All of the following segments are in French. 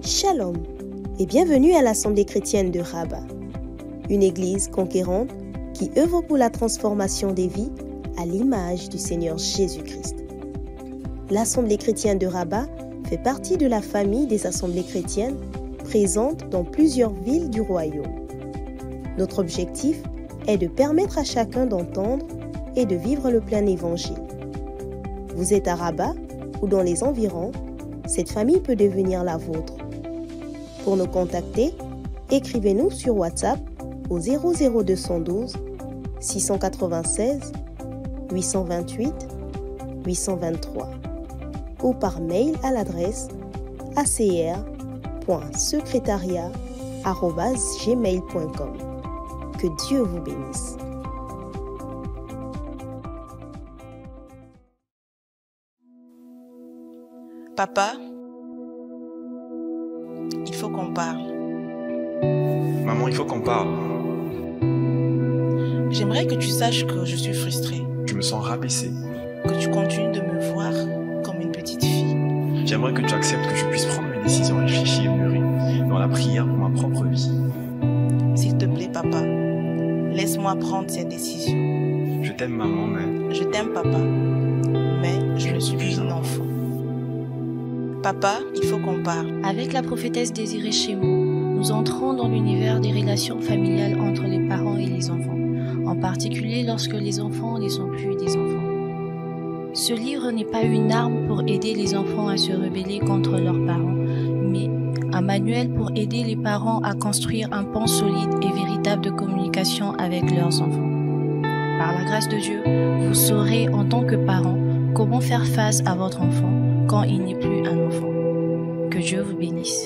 Shalom et bienvenue à l'Assemblée chrétienne de Rabat, une église conquérante qui œuvre pour la transformation des vies à l'image du Seigneur Jésus-Christ. L'Assemblée chrétienne de Rabat fait partie de la famille des assemblées chrétiennes présentes dans plusieurs villes du royaume. Notre objectif est de permettre à chacun d'entendre et de vivre le plein évangile. Vous êtes à Rabat ou dans les environs, cette famille peut devenir la vôtre. Pour nous contacter, écrivez-nous sur WhatsApp au 00212 696 828 823 ou par mail à l'adresse acr.secretariat@gmail.com. Que Dieu vous bénisse. Papa, il faut qu'on parle. Maman, il faut qu'on parle. J'aimerais que tu saches que je suis frustrée. Je me sens rabaissé. Que tu continues de me voir comme une petite fille. J'aimerais que tu acceptes que je puisse prendre mes décisions réfléchies et mûries dans la prière pour ma propre vie. S'il te plaît, papa, laisse-moi prendre cette décision. Je t'aime, maman, mais... Je t'aime, papa, mais je ne suis plus un enfant. Papa, il faut qu'on parle. Avec la prophétesse Désirée Chémou, nous entrons dans l'univers des relations familiales entre les parents et les enfants, en particulier lorsque les enfants ne sont plus des enfants. Ce livre n'est pas une arme pour aider les enfants à se rebeller contre leurs parents, mais un manuel pour aider les parents à construire un pont solide et véritable de communication avec leurs enfants. Par la grâce de Dieu, vous saurez en tant que parent comment faire face à votre enfant quand il n'est plus un enfant. Que Dieu vous bénisse.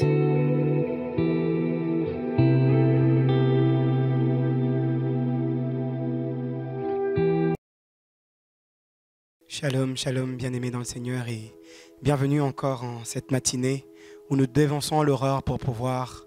Shalom, shalom, bien-aimés dans le Seigneur et bienvenue encore en cette matinée où nous dévançons l'horreur pour pouvoir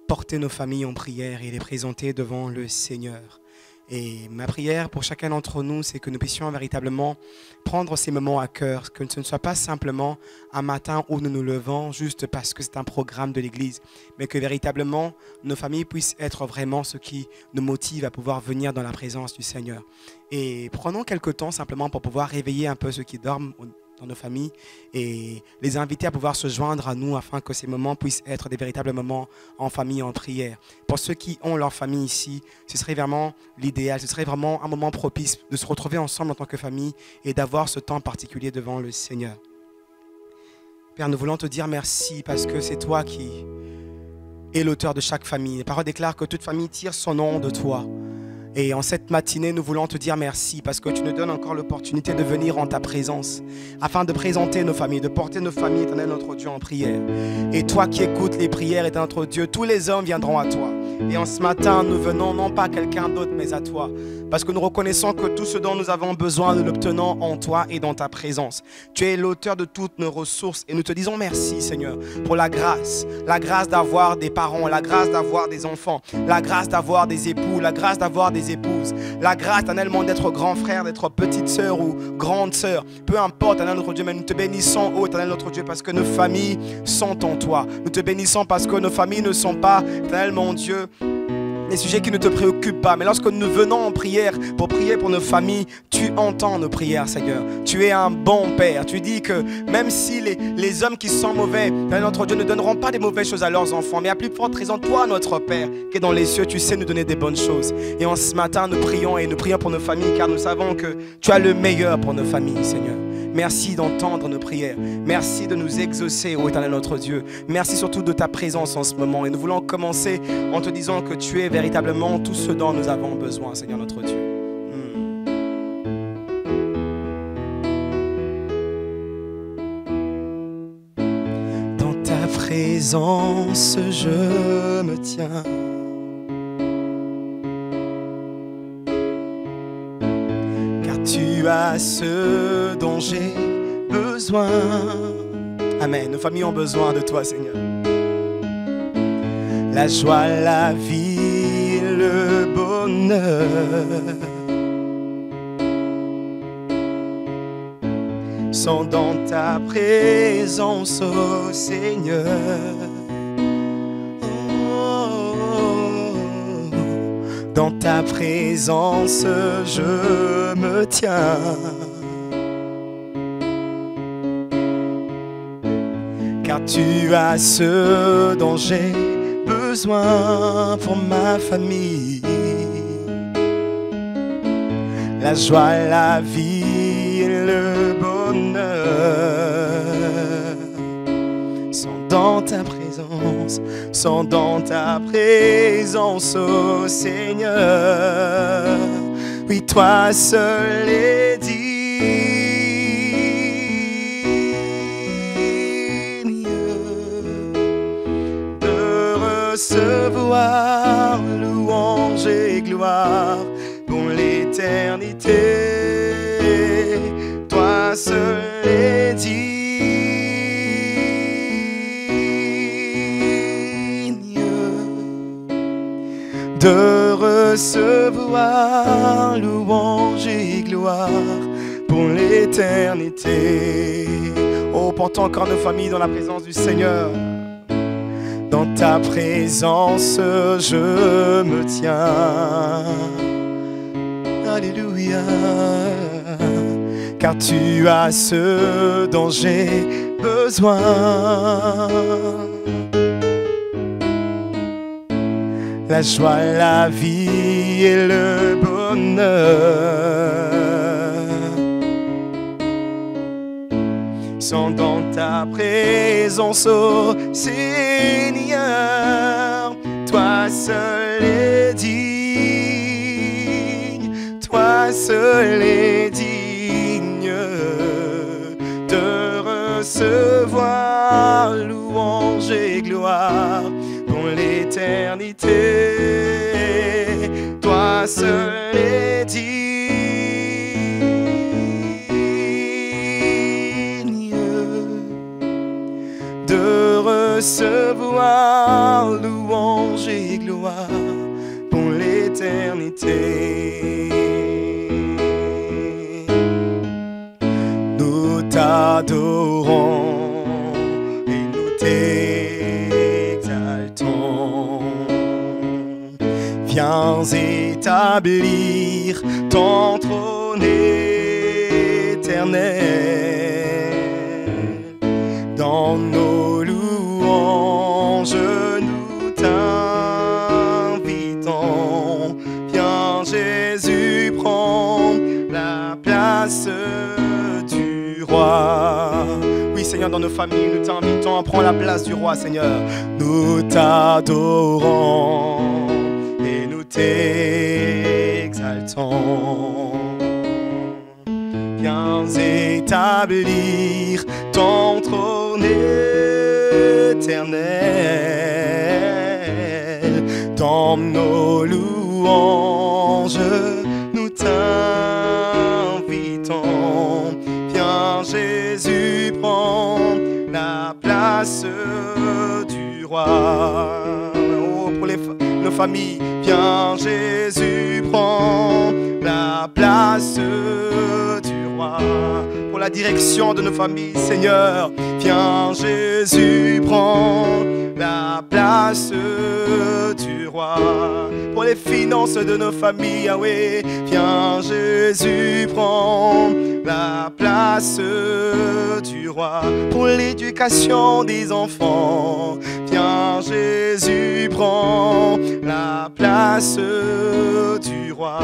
porter nos familles en prière et les présenter devant le Seigneur. Et ma prière pour chacun d'entre nous, c'est que nous puissions véritablement prendre ces moments à cœur, que ce ne soit pas simplement un matin où nous nous levons juste parce que c'est un programme de l'Église, mais que véritablement nos familles puissent être vraiment ce qui nous motive à pouvoir venir dans la présence du Seigneur. Et prenons quelques temps simplement pour pouvoir réveiller un peu ceux qui dorment dans nos familles et les inviter à pouvoir se joindre à nous afin que ces moments puissent être des véritables moments en famille, en prière. Pour ceux qui ont leur famille ici, ce serait vraiment l'idéal, ce serait vraiment un moment propice de se retrouver ensemble en tant que famille et d'avoir ce temps particulier devant le Seigneur. Père, nous voulons te dire merci parce que c'est toi qui es l'auteur de chaque famille. La parole déclare que toute famille tire son nom de toi. Et en cette matinée, nous voulons te dire merci parce que tu nous donnes encore l'opportunité de venir en ta présence afin de présenter nos familles, de porter nos familles, éternel notre Dieu, en prière. Et toi qui écoutes les prières, éternel notre Dieu, tous les hommes viendront à toi. Et en ce matin, nous venons non pas à quelqu'un d'autre, mais à toi. Parce que nous reconnaissons que tout ce dont nous avons besoin, nous l'obtenons en toi et dans ta présence. Tu es l'auteur de toutes nos ressources et nous te disons merci, Seigneur, pour la grâce d'avoir des parents, la grâce d'avoir des enfants, la grâce d'avoir des époux, la grâce d'avoir des épouses, la grâce éternellement d'être grand frère, d'être petite sœur ou grande sœur, peu importe, éternel notre Dieu, mais nous te bénissons, ô éternel notre Dieu, parce que nos familles sont en toi. Nous te bénissons parce que nos familles ne sont pas, éternel mon Dieu, des sujets qui ne te préoccupent pas. Mais lorsque nous venons en prière pour prier pour nos familles, tu entends nos prières, Seigneur. Tu es un bon Père. Tu dis que même si les hommes qui sont mauvais, notre Dieu, ne donneront pas des mauvaises choses à leurs enfants, mais à plus forte raison, toi, notre Père, qui est dans les cieux, tu sais nous donner des bonnes choses. Et en ce matin, nous prions et nous prions pour nos familles, car nous savons que tu as le meilleur pour nos familles, Seigneur. Merci d'entendre nos prières. Merci de nous exaucer, ô éternel notre Dieu. Merci surtout de ta présence en ce moment. Et nous voulons commencer en te disant que tu es véritablement tout ce dont nous avons besoin, Seigneur notre Dieu. Dans ta présence, je me tiens. Tu as ce dont j'ai besoin. Amen. Nos familles ont besoin de toi, Seigneur. La joie, la vie, le bonheur sont dans ta présence, ô Seigneur. Dans ta présence, je me tiens. Car tu as ce dont j'ai besoin pour ma famille. La joie, la vie et le bonheur sont dans ta présence, sont dans ta présence, ô Seigneur. Oui, toi seul est digne de recevoir louange et gloire pour l'éternité. Toi seul est digne de recevoir louange et gloire pour l'éternité. Oh, portons encore nos familles dans la présence du Seigneur. Dans ta présence, je me tiens. Alléluia. Car tu as ce dont j'ai besoin. La joie, la vie et le bonheur sont dans ta présence, ô Seigneur. Toi seul est digne, toi seul est digne de recevoir louange et gloire pour l'éternité. Toi seul est digne de recevoir louange et gloire pour l'éternité. Nous t'adorons et nous t'exaltons. Viens établir ton trône éternel. Dans nos louanges, nous t'invitons. Viens Jésus, prends la place du roi. Oui Seigneur, dans nos familles, nous t'invitons à prendre la place du roi, Seigneur. Nous t'adorons et nous t'exaltons. Viens établir ton trône éternel. Dans nos louanges, nous t'invitons. Viens Jésus, prends la place du roi. Oh, pour nos familles, viens Jésus, prends la place du roi. Pour la direction de nos familles, Seigneur, viens Jésus, prends la place du roi. Pour les finances de nos familles, Yahweh, viens Jésus, prends la place du roi. Pour l'éducation des enfants, viens Jésus, prends la place du roi.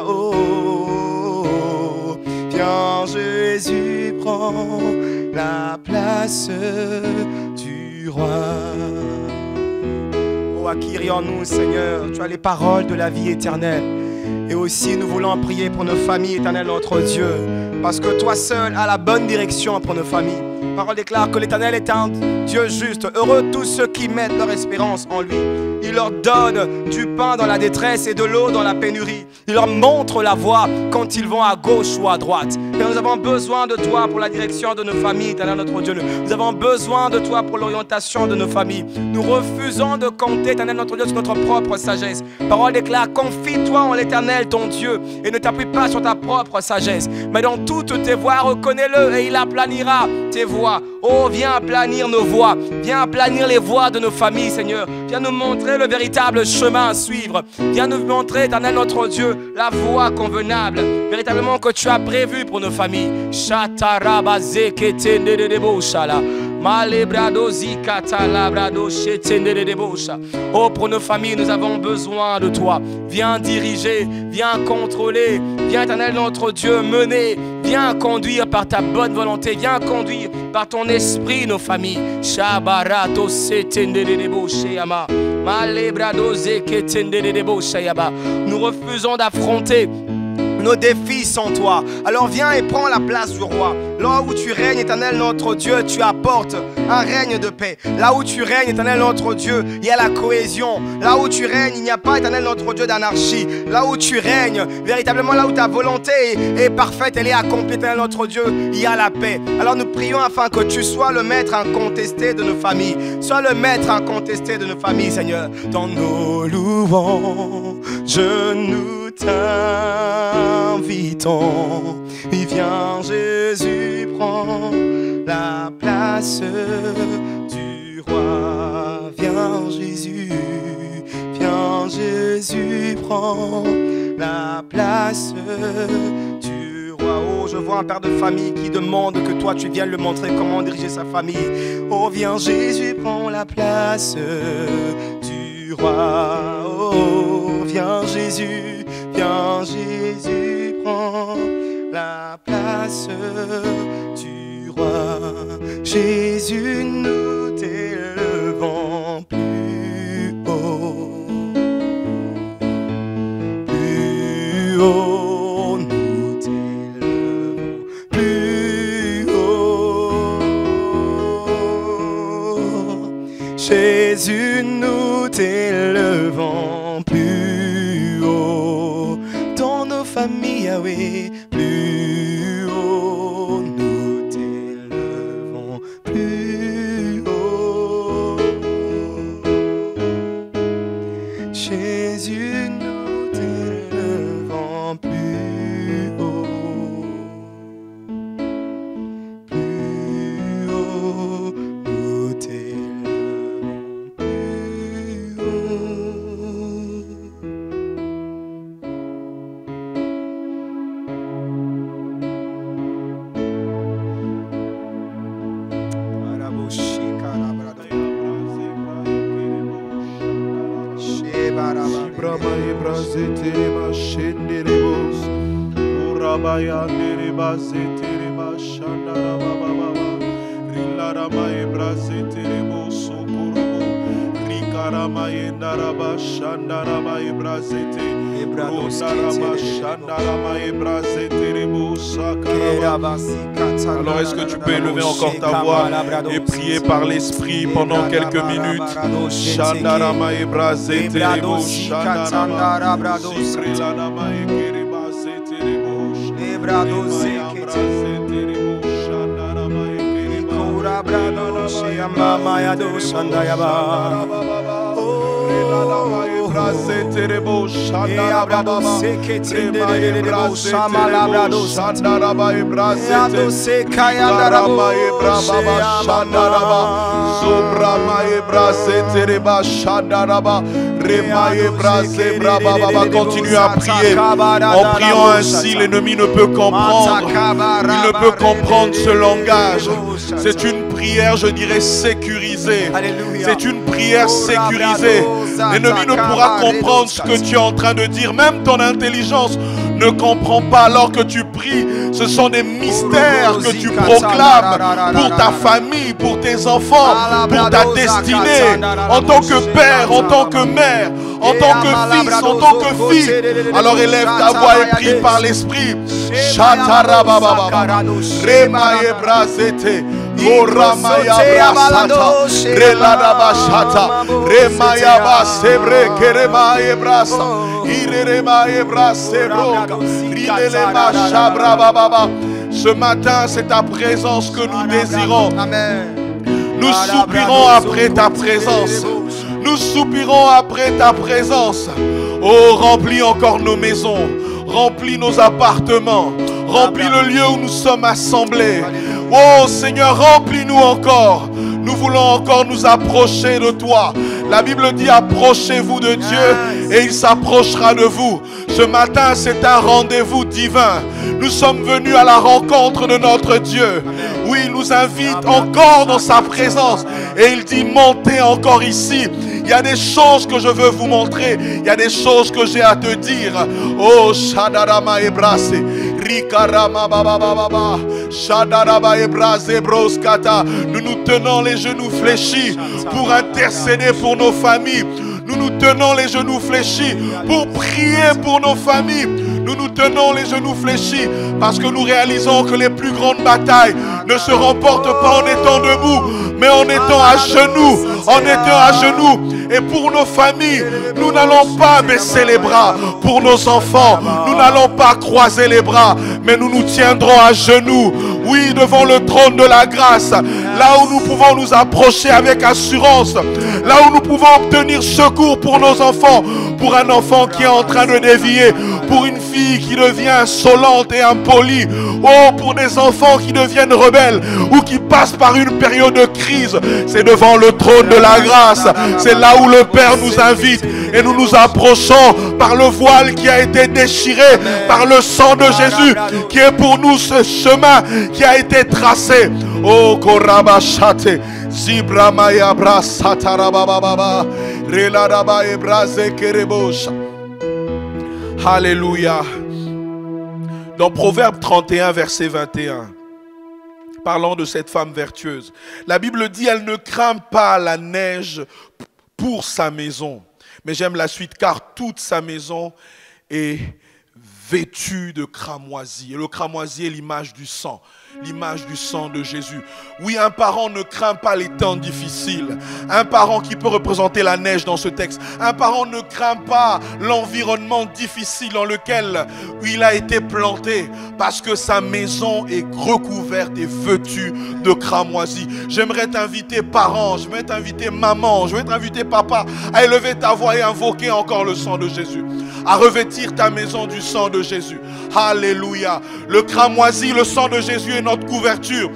Oh, viens Jésus, prends la place du roi. Oh, acquérir en nous, Seigneur, tu as les paroles de la vie éternelle. Et aussi, nous voulons prier pour nos familles, éternel notre Dieu, parce que toi seul as la bonne direction pour nos familles. La parole déclare que l'Éternel est un Dieu juste. Heureux tous ceux qui mettent leur espérance en lui. Il leur donne du pain dans la détresse et de l'eau dans la pénurie. Il leur montre la voie quand ils vont à gauche ou à droite. Et nous avons besoin de toi pour la direction de nos familles, éternel notre Dieu. Nous avons besoin de toi pour l'orientation de nos familles. Nous refusons de compter, éternel notre Dieu, sur notre propre sagesse. La parole déclare, confie-toi en l'Éternel ton Dieu et ne t'appuie pas sur ta propre sagesse. Mais dans toutes tes voies, reconnais-le et il aplanira tes voies. Oh, viens aplanir nos voies. voies. Viens aplanir les voies de nos familles, Seigneur. Viens nous montrer le véritable chemin à suivre. Viens nous montrer, Éternel notre Dieu, la voie convenable, véritablement que tu as prévu pour nos familles. Oh, pour nos familles, nous avons besoin de toi. Viens diriger, viens contrôler, viens, Éternel notre Dieu, mener, viens conduire par ta bonne volonté, viens conduire par ton esprit nos familles. Nous refusons d'affronter nos défis sans toi. Alors viens et prends la place du roi. Là où tu règnes, Éternel notre Dieu, tu apportes un règne de paix. Là où tu règnes, Éternel notre Dieu, il y a la cohésion. Là où tu règnes, il n'y a pas, Éternel notre Dieu, d'anarchie. Là où tu règnes, véritablement là où ta volonté est parfaite, elle est accomplie, Éternel notre Dieu, il y a la paix. Alors nous prions afin que tu sois le maître incontesté de nos familles. Sois le maître incontesté de nos familles, Seigneur. Dans nos louanges, nous t'invitons. Viens Jésus, prends la place du roi. Viens Jésus, prends la place du roi. Oh, je vois un père de famille qui demande que toi tu viennes le montrer comment diriger sa famille. Oh, viens Jésus, prends la place du roi. Oh, viens Jésus, prends la place du roi. Jésus, nous t'élevons plus haut, nous t'élevons plus haut. Jésus, nous t'élevons plus haut. Dans nos familles, Yahweh, plus haut, nous t'élevons plus haut. Jésus, nous t'élevons plus haut, nous t'élevons plus haut. Alors est-ce que tu peux élever encore ta voix et prier par l'esprit pendant quelques minutes? Continue à prier. En priant ainsi, l'ennemi ne peut comprendre. Il ne peut comprendre ce langage. C'est une prière, je dirais, sécurisée. C'est une prière sécurisée. L'ennemi ne pourra comprendre ce que tu es en train de dire. Même ton intelligence ne comprend pas alors que tu pries. Ce sont des mystères que tu proclames pour ta famille, pour tes enfants, pour ta destinée, en tant que père, en tant que mère, en tant que fils, en tant que fille. Alors élève ta voix et prie par l'esprit. Ce matin, c'est ta présence que nous désirons. Nous soupirons après ta présence. Nous soupirons après ta présence. Oh, remplis encore nos maisons. Remplis nos appartements. Remplis le lieu où nous sommes assemblés. Oh Seigneur, remplis-nous encore. Nous voulons encore nous approcher de toi. La Bible dit approchez-vous de Dieu et il s'approchera de vous. Ce matin, c'est un rendez-vous divin. Nous sommes venus à la rencontre de notre Dieu. Oui, il nous invite encore dans sa présence. Et il dit montez encore ici. Il y a des choses que je veux vous montrer. Il y a des choses que j'ai à te dire. Oh, Shadarama Ebrase. Rikarama Baba Baba. Shadarama Ebrase Broskata. Nous nous tenons les genoux fléchis pour intercéder pour nos familles. Nous nous tenons les genoux fléchis pour prier pour nos familles. Nous nous tenons les genoux fléchis parce que nous réalisons que les plus grandes batailles ne se remportent pas en étant debout, mais en étant à genoux, en étant à genoux. Et pour nos familles, nous n'allons pas baisser les bras. Pour nos enfants, nous n'allons pas croiser les bras, mais nous nous tiendrons à genoux. Oui, devant le trône de la grâce, là où nous pouvons nous approcher avec assurance, là où nous pouvons obtenir secours pour nos enfants, pour un enfant qui est en train de dévier, pour une fille qui devient insolente et impolie, oh, pour des enfants qui deviennent rebelles ou qui passent par une période de crise. C'est devant le trône de la grâce, c'est là où le Père nous invite et nous nous approchons par le voile qui a été déchiré, par le sang de Jésus qui est pour nous ce chemin qui a été tracé. Oh, Korabashate, Zibramaya Brasatarababa, Reladaba Ebrase Kerebosh. Alléluia. Dans Proverbe 31, verset 21, parlant de cette femme vertueuse, la Bible dit, elle ne craint pas la neige pour sa maison. Mais j'aime la suite, car toute sa maison est vêtue de cramoisi. Et le cramoisi est l'image du sang. L'image du sang de Jésus. Oui, un parent ne craint pas les temps difficiles. Un parent qui peut représenter la neige dans ce texte. Un parent ne craint pas l'environnement difficile dans lequel il a été planté, parce que sa maison est recouverte et vêtue de cramoisi. J'aimerais t'inviter parents, je vais t'inviter maman, je vais t'inviter papa à élever ta voix et invoquer encore le sang de Jésus, à revêtir ta maison du sang de Jésus. Alléluia. Le cramoisi, le sang de Jésus est notre couverture.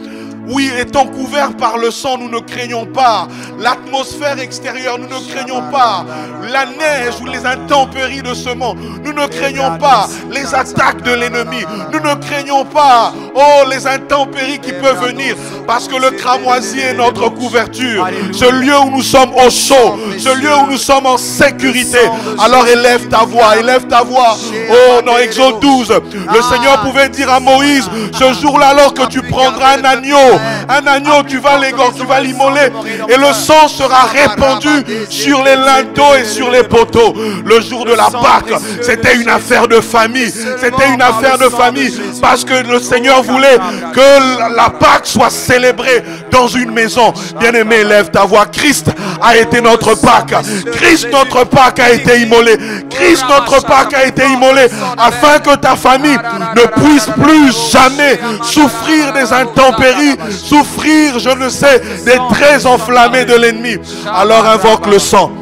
Oui, étant couverts par le sang, nous ne craignons pas l'atmosphère extérieure, nous ne craignons pas la neige ou les intempéries de ce monde, nous ne craignons pas les attaques de l'ennemi, nous ne craignons pas, oh, les intempéries qui peuvent venir, parce que le cramoisi est notre couverture, ce lieu où nous sommes au chaud, ce lieu où nous sommes en sécurité. Alors élève ta voix, élève ta voix. Oh, dans Exode 12, le Seigneur pouvait dire à Moïse, ce jour-là, alors que tu prendras un agneau, tu vas l'égorger, tu vas l'immoler, et le sang sera répandu sur les linteaux et sur les poteaux. Le jour de la Pâque, c'était une affaire de famille. C'était une affaire de famille, parce que le Seigneur voulait que la Pâque soit célébrée dans une maison. Bien-aimé, lève ta voix. Christ a été notre Pâque. Christ, notre Pâque, a été immolé. Christ, notre Pâque, a été immolé, afin que ta famille ne puisse plus jamais souffrir des intempéries, souffrir, je ne sais, des traits enflammés de l'ennemi. Alors invoque le sang.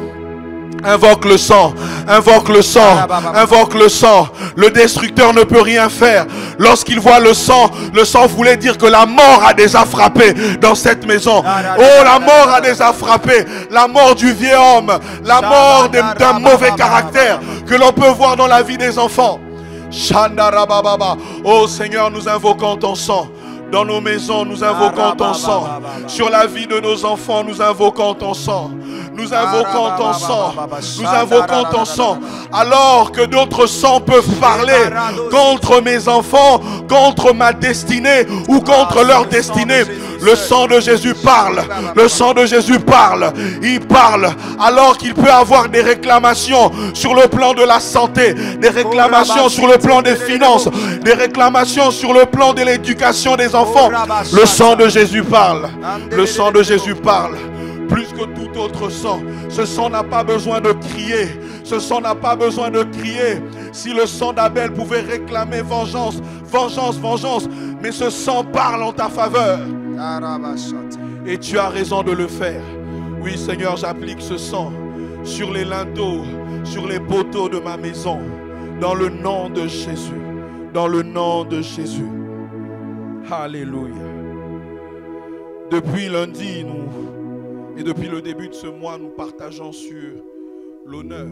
Invoque le sang, invoque le sang, invoque le sang. Le destructeur ne peut rien faire. Lorsqu'il voit le sang voulait dire que la mort a déjà frappé dans cette maison. Oh, la mort a déjà frappé. La mort du vieil homme, la mort d'un mauvais caractère que l'on peut voir dans la vie des enfants. Shandarababa. Oh Seigneur, nous invoquons ton sang. Dans nos maisons, nous invoquons ton sang. Sur la vie de nos enfants, nous invoquons ton sang. Nous invoquons ton sang. Nous invoquons ton sang. Alors que d'autres sangs peuvent parler contre mes enfants, contre ma destinée ou contre leur destinée, le sang de Jésus parle. Le sang de Jésus parle. Il parle alors qu'il peut avoir des réclamations sur le plan de la santé, des réclamations sur le plan des finances, des réclamations sur le plan de l'éducation des enfants. Le sang de Jésus parle. Le sang de Jésus parle. Plus que tout autre sang. Ce sang n'a pas besoin de crier. Ce sang n'a pas besoin de crier. Si le sang d'Abel pouvait réclamer vengeance, vengeance, vengeance, mais ce sang parle en ta faveur. Et tu as raison de le faire. Oui Seigneur, j'applique ce sang sur les linteaux, sur les poteaux de ma maison, dans le nom de Jésus. Dans le nom de Jésus. Alléluia. Depuis lundi, Et depuis le début de ce mois, nous partageons sur l'honneur.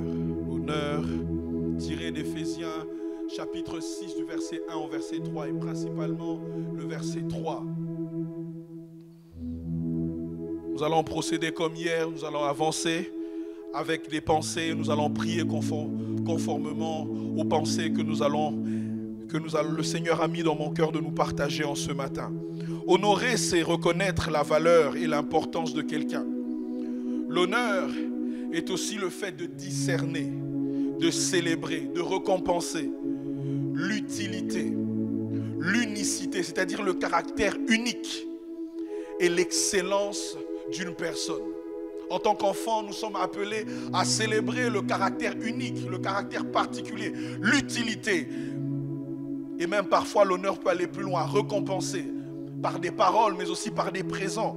L'honneur tiré d'Éphésiens chapitre 6 du verset 1 au verset 3 et principalement le verset 3. Nous allons procéder comme hier, nous allons avancer avec des pensées, nous allons prier conformément aux pensées que le Seigneur a mis dans mon cœur de nous partager en ce matin. Honorer, c'est reconnaître la valeur et l'importance de quelqu'un. L'honneur est aussi le fait de discerner, de célébrer, de récompenser l'utilité, l'unicité, c'est-à-dire le caractère unique et l'excellence d'une personne. En tant qu'enfant, nous sommes appelés à célébrer le caractère unique, le caractère particulier, l'utilité. Et même parfois, l'honneur peut aller plus loin, récompenser par des paroles, mais aussi par des présents.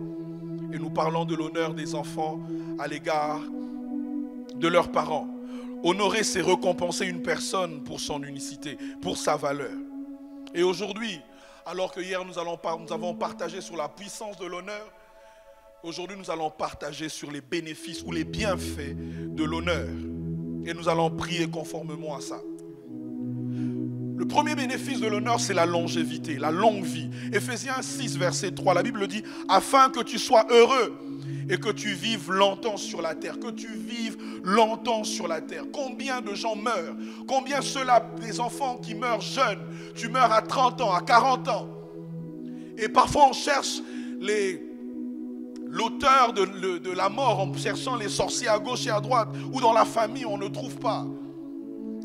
Et nous parlons de l'honneur des enfants à l'égard de leurs parents. Honorer, c'est récompenser une personne pour son unicité, pour sa valeur. Et aujourd'hui, alors que hier nous avons partagé sur la puissance de l'honneur, aujourd'hui nous allons partager sur les bénéfices ou les bienfaits de l'honneur. Et nous allons prier conformément à ça. Le premier bénéfice de l'honneur, c'est la longévité, la longue vie. Éphésiens 6, verset 3, la Bible dit « Afin que tu sois heureux et que tu vives longtemps sur la terre. » Que tu vives longtemps sur la terre. Combien de gens meurent? Combien ceux-là, des enfants qui meurent jeunes? Tu meurs à 30 ans, à 40 ans. Et parfois on cherche l'auteur de la mort en cherchant les sorciers à gauche et à droite. Ou dans la famille, on ne trouve pas.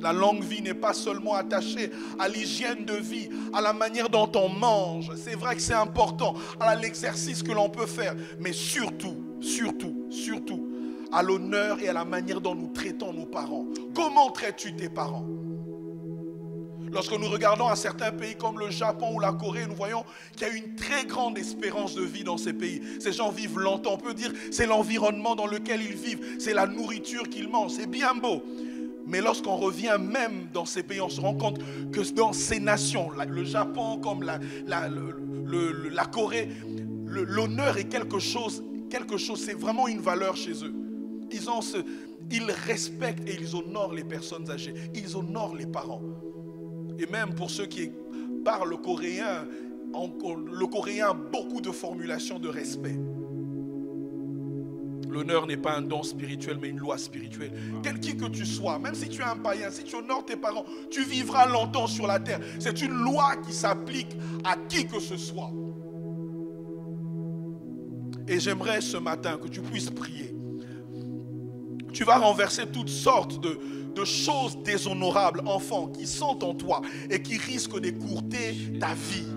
La longue vie n'est pas seulement attachée à l'hygiène de vie, à la manière dont on mange. C'est vrai que c'est important, à l'exercice que l'on peut faire. Mais surtout, à l'honneur et à la manière dont nous traitons nos parents. Comment traites-tu tes parents? Lorsque nous regardons à certains pays comme le Japon ou la Corée, nous voyons qu'il y a une très grande espérance de vie dans ces pays. Ces gens vivent longtemps. On peut dire que c'est l'environnement dans lequel ils vivent. C'est la nourriture qu'ils mangent. C'est bien beau. Mais lorsqu'on revient même dans ces pays, on se rend compte que dans ces nations, le Japon comme la Corée, l'honneur est quelque chose, c'est vraiment une valeur chez eux. Ils respectent et ils honorent les personnes âgées. Ils honorent les parents. Et même pour ceux qui parlent coréen, le coréen a beaucoup de formulations de respect. L'honneur n'est pas un don spirituel, mais une loi spirituelle. Quel qui que tu sois, même si tu es un païen, si tu honores tes parents, tu vivras longtemps sur la terre. C'est une loi qui s'applique à qui que ce soit. Et j'aimerais ce matin que tu puisses prier. Tu vas renverser toutes sortes de choses déshonorables, enfants, qui sont en toi et qui risquent d'écourter ta vie.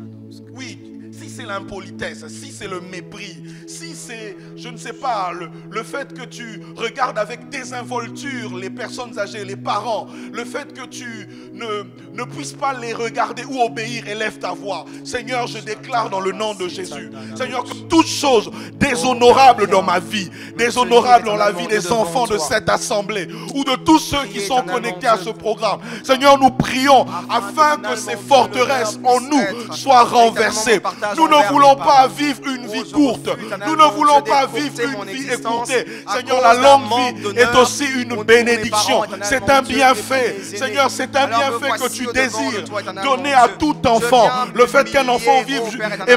Oui. Si c'est l'impolitesse, si c'est le mépris, si c'est, je ne sais pas, le fait que tu regardes avec désinvolture les personnes âgées, les parents, le fait que tu ne puisses pas les regarder ou obéir, élève ta voix. Seigneur, je déclare dans le nom de Jésus, Seigneur, que toute chose déshonorable dans ma vie, déshonorable dans la vie des enfants de cette assemblée ou de tous ceux qui sont connectés à ce programme, Seigneur, nous prions afin que ces forteresses en nous soient renversées. Nous ne voulons pas vivre une vie courte. Nous ne voulons pas vivre une vie écourtée. Seigneur, la longue vie est aussi une bénédiction. C'est un bienfait. Seigneur, c'est un bienfait que tu désires donner à tout enfant. Le fait qu'un enfant vive et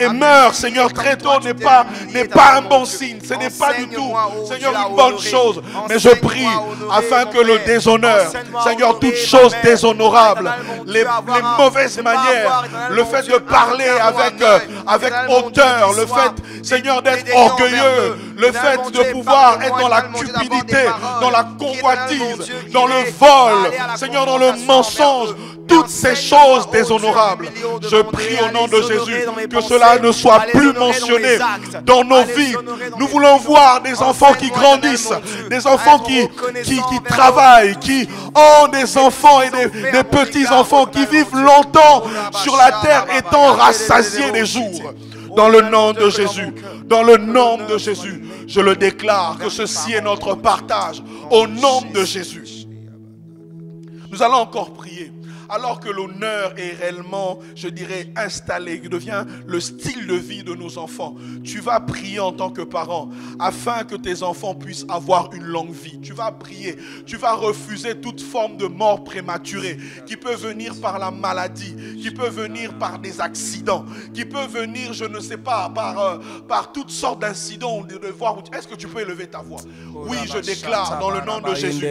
meurt, Seigneur, très tôt n'est pas un bon signe. Ce n'est pas du tout, Seigneur, une bonne chose. Mais je prie afin que le déshonneur, Seigneur, toutes choses déshonorables, les mauvaises manières, le fait de parler avec hauteur, le fait, Seigneur, d'être orgueilleux, le fait de pouvoir être dans la cupidité, dans la convoitise, dans le vol, Seigneur, dans le mensonge, toutes ces choses déshonorables. Je prie au nom de Jésus que cela ne soit plus mentionné dans nos vies. Nous voulons voir des enfants qui grandissent, des enfants qui travaillent, qui ont des enfants et des petits-enfants qui vivent longtemps sur la terre étant rassasiés des jours. Dans le nom de Jésus, dans le nom de Jésus, je le déclare que ceci est notre partage au nom de Jésus. Nous allons encore prier alors que l'honneur est réellement, je dirais, installé, devient le style de vie de nos enfants. Tu vas prier en tant que parent afin que tes enfants puissent avoir une longue vie. Tu vas prier, tu vas refuser toute forme de mort prématurée qui peut venir par la maladie, qui peut venir par des accidents, qui peut venir, je ne sais pas, par toutes sortes d'incidents. Est-ce que tu peux élever ta voix? Oui, je déclare dans le nom de Jésus.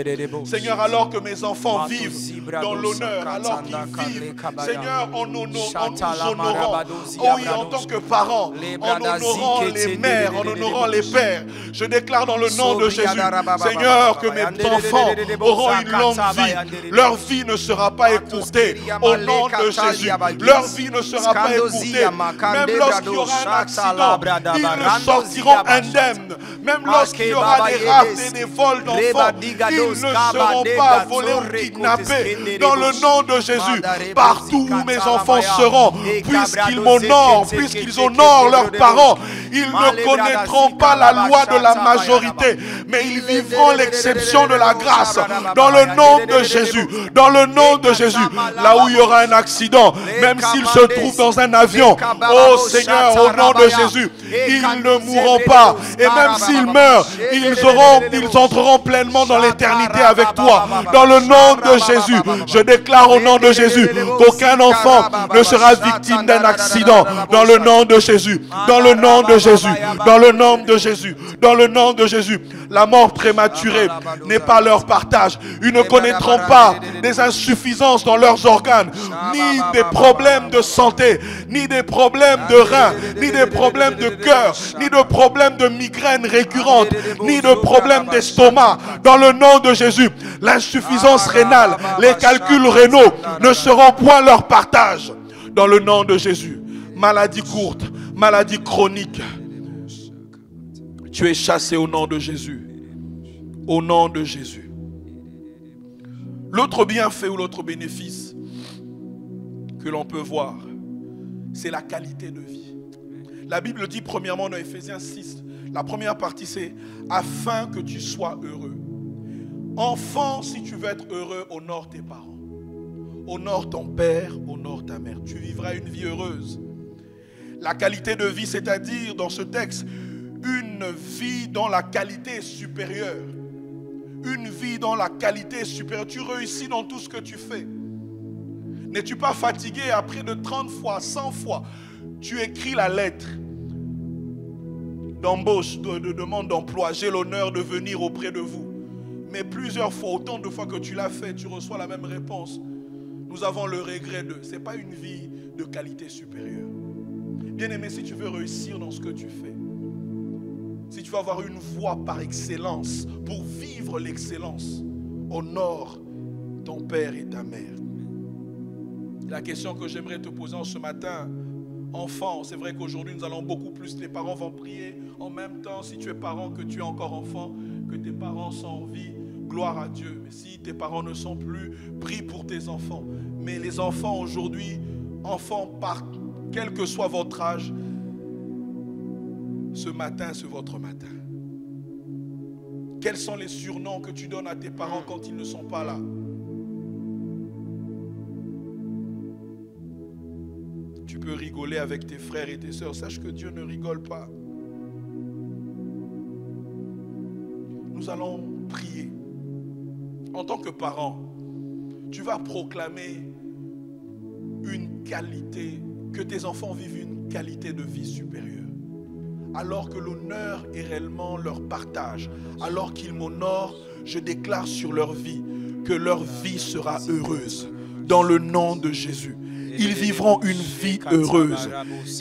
Seigneur, alors que mes enfants vivent dans l'honneur, alors qu'ils vivent, Seigneur, en nous honorant, oui, en tant que parents, en honorant les mères, en honorant les pères, je déclare dans le nom de Jésus, Seigneur, que mes enfants auront une longue vie. Leur vie ne sera pas écourtée au nom de Jésus. Leur vie ne sera pas écourtée. Même lorsqu'il y aura un accident, ils sortiront indemnes. Même lorsqu'il y aura des rafles et des vols d'enfants, ils ne seront pas volés ou kidnappés. Dans le nom de Jésus, partout où mes enfants seront, puisqu'ils m'honorent, puisqu'ils honorent leurs parents, ils ne connaîtront pas la loi de la majorité, mais ils vivront l'exception de la grâce. Dans le nom de Jésus, dans le nom de Jésus, là où il y aura un accident, même s'ils se trouvent dans un avion, oh Seigneur, au nom de Jésus, ils ne mourront pas. Et même s'ils meurent, ils entreront pleinement dans l'éternité avec toi. Dans le nom de Jésus, je déclare au nom de Jésus qu'aucun enfant ne sera victime d'un accident. Dans le nom de Jésus, dans le nom de Jésus, dans le nom de Jésus, dans le nom de Jésus. La mort prématurée n'est pas leur partage. Ils ne connaîtront pas des insuffisances dans leurs organes, ni des problèmes de santé, ni des problèmes de reins, ni des problèmes de cœur, ni de problèmes de migraines récurrentes, ni de problèmes d'estomac. Dans le nom de Jésus, l'insuffisance rénale, les calculs rénaux ne seront point leur partage. Dans le nom de Jésus, maladie courte, maladie chronique, tu es chassé au nom de Jésus. Au nom de Jésus. L'autre bienfait ou l'autre bénéfice que l'on peut voir, c'est la qualité de vie. La Bible dit premièrement dans Ephésiens 6, la première partie c'est « afin que tu sois heureux ». Enfant, si tu veux être heureux, honore tes parents. Honore ton père, honore ta mère. Tu vivras une vie heureuse. La qualité de vie, c'est-à-dire dans ce texte, une vie dont la qualité est supérieure. Une vie dont la qualité est supérieure. Tu réussis dans tout ce que tu fais. N'es-tu pas fatigué après de 30 fois, 100 fois, tu écris la lettre d'embauche, de demande d'emploi. J'ai l'honneur de venir auprès de vous. Mais plusieurs fois, autant de fois que tu l'as fait, tu reçois la même réponse. Nous avons le regret de... Ce n'est pas une vie de qualité supérieure. Bien-aimé, si tu veux réussir dans ce que tu fais, si tu veux avoir une voie par excellence, pour vivre l'excellence, honore ton père et ta mère. La question que j'aimerais te poser en ce matin, enfant, c'est vrai qu'aujourd'hui nous allons beaucoup plus, les parents vont prier en même temps, si tu es parent, que tu es encore enfant, que tes parents sont en vie, gloire à Dieu. Mais si tes parents ne sont plus, prie pour tes enfants. Mais les enfants aujourd'hui, enfants partent, quel que soit votre âge, ce matin, c'est votre matin. Quels sont les surnoms que tu donnes à tes parents quand ils ne sont pas là? Tu peux rigoler avec tes frères et tes sœurs. Sache que Dieu ne rigole pas. Nous allons prier. En tant que parent, tu vas proclamer une qualité, que tes enfants vivent une qualité de vie supérieure. Alors que l'honneur est réellement leur partage, alors qu'ils m'honorent, je déclare sur leur vie que leur vie sera heureuse. Dans le nom de Jésus. Ils vivront une vie heureuse.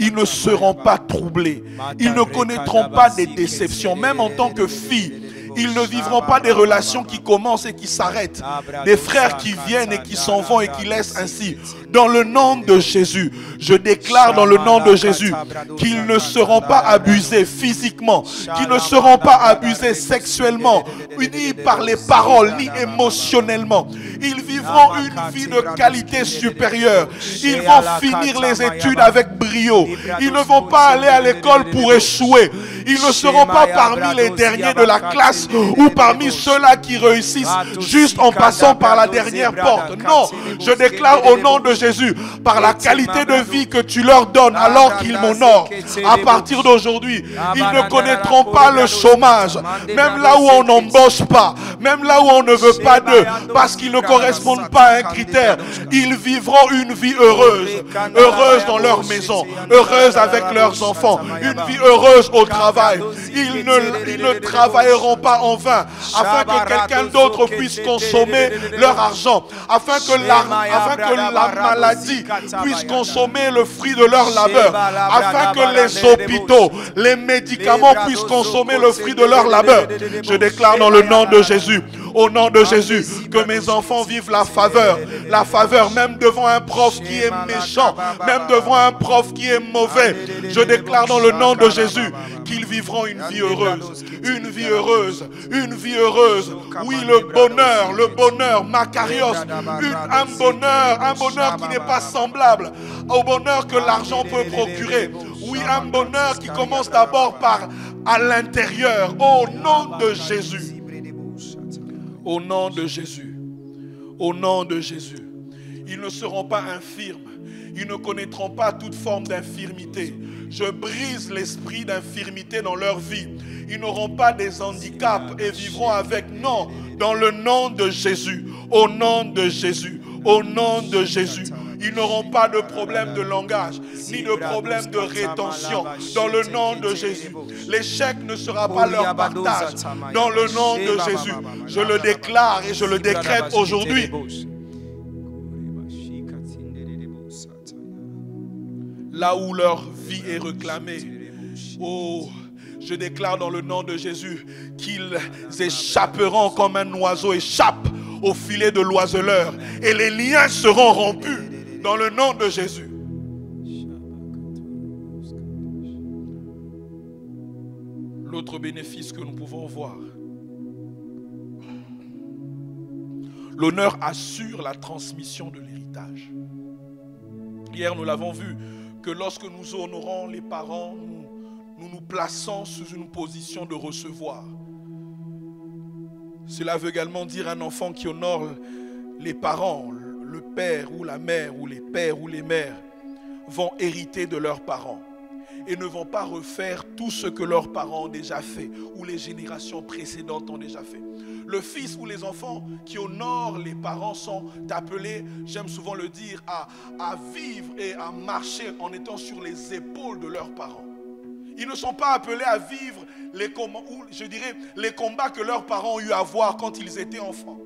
Ils ne seront pas troublés. Ils ne connaîtront pas des déceptions. Même en tant que filles, ils ne vivront pas des relations qui commencent et qui s'arrêtent. Des frères qui viennent et qui s'en vont et qui laissent ainsi. Dans le nom de Jésus, je déclare dans le nom de Jésus qu'ils ne seront pas abusés physiquement, qu'ils ne seront pas abusés sexuellement, ni par les paroles, ni émotionnellement. Ils vivront une vie de qualité supérieure. Ils vont finir les études avec brio. Ils ne vont pas aller à l'école pour échouer. Ils ne seront pas parmi les derniers de la classe ou parmi ceux-là qui réussissent juste en passant par la dernière porte. Non, je déclare au nom de Jésus, par la qualité de vie que tu leur donnes alors qu'ils m'honorent, à partir d'aujourd'hui, ils ne connaîtront pas le chômage, même là où on n'embauche pas, même là où on ne veut pas d'eux, parce qu'ils ne correspondent pas à un critère. Ils vivront une vie heureuse, heureuse dans leur maison, heureuse avec leurs enfants, une vie heureuse au travail. Ils ne travailleront pas en vain, afin que quelqu'un d'autre puisse consommer leur argent, afin que la maladie puisse consommer le fruit de leur labeur, afin que les hôpitaux, les médicaments puissent consommer le fruit de leur labeur. Je déclare dans le nom de Jésus, au nom de Jésus, que mes enfants vivent la faveur même devant un prof qui est méchant, même devant un prof qui est mauvais. Je déclare dans le nom de Jésus qu'ils vivront une vie heureuse, une vie heureuse, une vie heureuse. Oui, le bonheur, Makarios, un bonheur qui n'est pas semblable au bonheur que l'argent peut procurer. Oui, un bonheur qui commence d'abord par à l'intérieur, au nom de Jésus. Au nom de Jésus, au nom de Jésus, ils ne seront pas infirmes, ils ne connaîtront pas toute forme d'infirmité. Je brise l'esprit d'infirmité dans leur vie. Ils n'auront pas des handicaps et vivront avec. Non, dans le nom de Jésus, au nom de Jésus, au nom de Jésus. Ils n'auront pas de problème de langage, ni de problème de rétention. Dans le nom de Jésus. L'échec ne sera pas leur partage. Dans le nom de Jésus. Je le déclare et je le décrète aujourd'hui. Là où leur vie est réclamée. Oh, je déclare dans le nom de Jésus qu'ils échapperont comme un oiseau échappe au filet de l'oiseleur. Et les liens seront rompus. Dans le nom de Jésus. L'autre bénéfice que nous pouvons voir. L'honneur assure la transmission de l'héritage. Hier, nous l'avons vu, que lorsque nous honorons les parents, nous nous plaçons sous une position de recevoir. Cela veut également dire un enfant qui honore les parents, le père ou la mère, ou les pères ou les mères, vont hériter de leurs parents et ne vont pas refaire tout ce que leurs parents ont déjà fait ou les générations précédentes ont déjà fait. Le fils ou les enfants qui honorent les parents sont appelés, j'aime souvent le dire, à vivre et à marcher en étant sur les épaules de leurs parents. Ils ne sont pas appelés à vivre les combats que leurs parents ont eu à voir quand ils étaient enfants.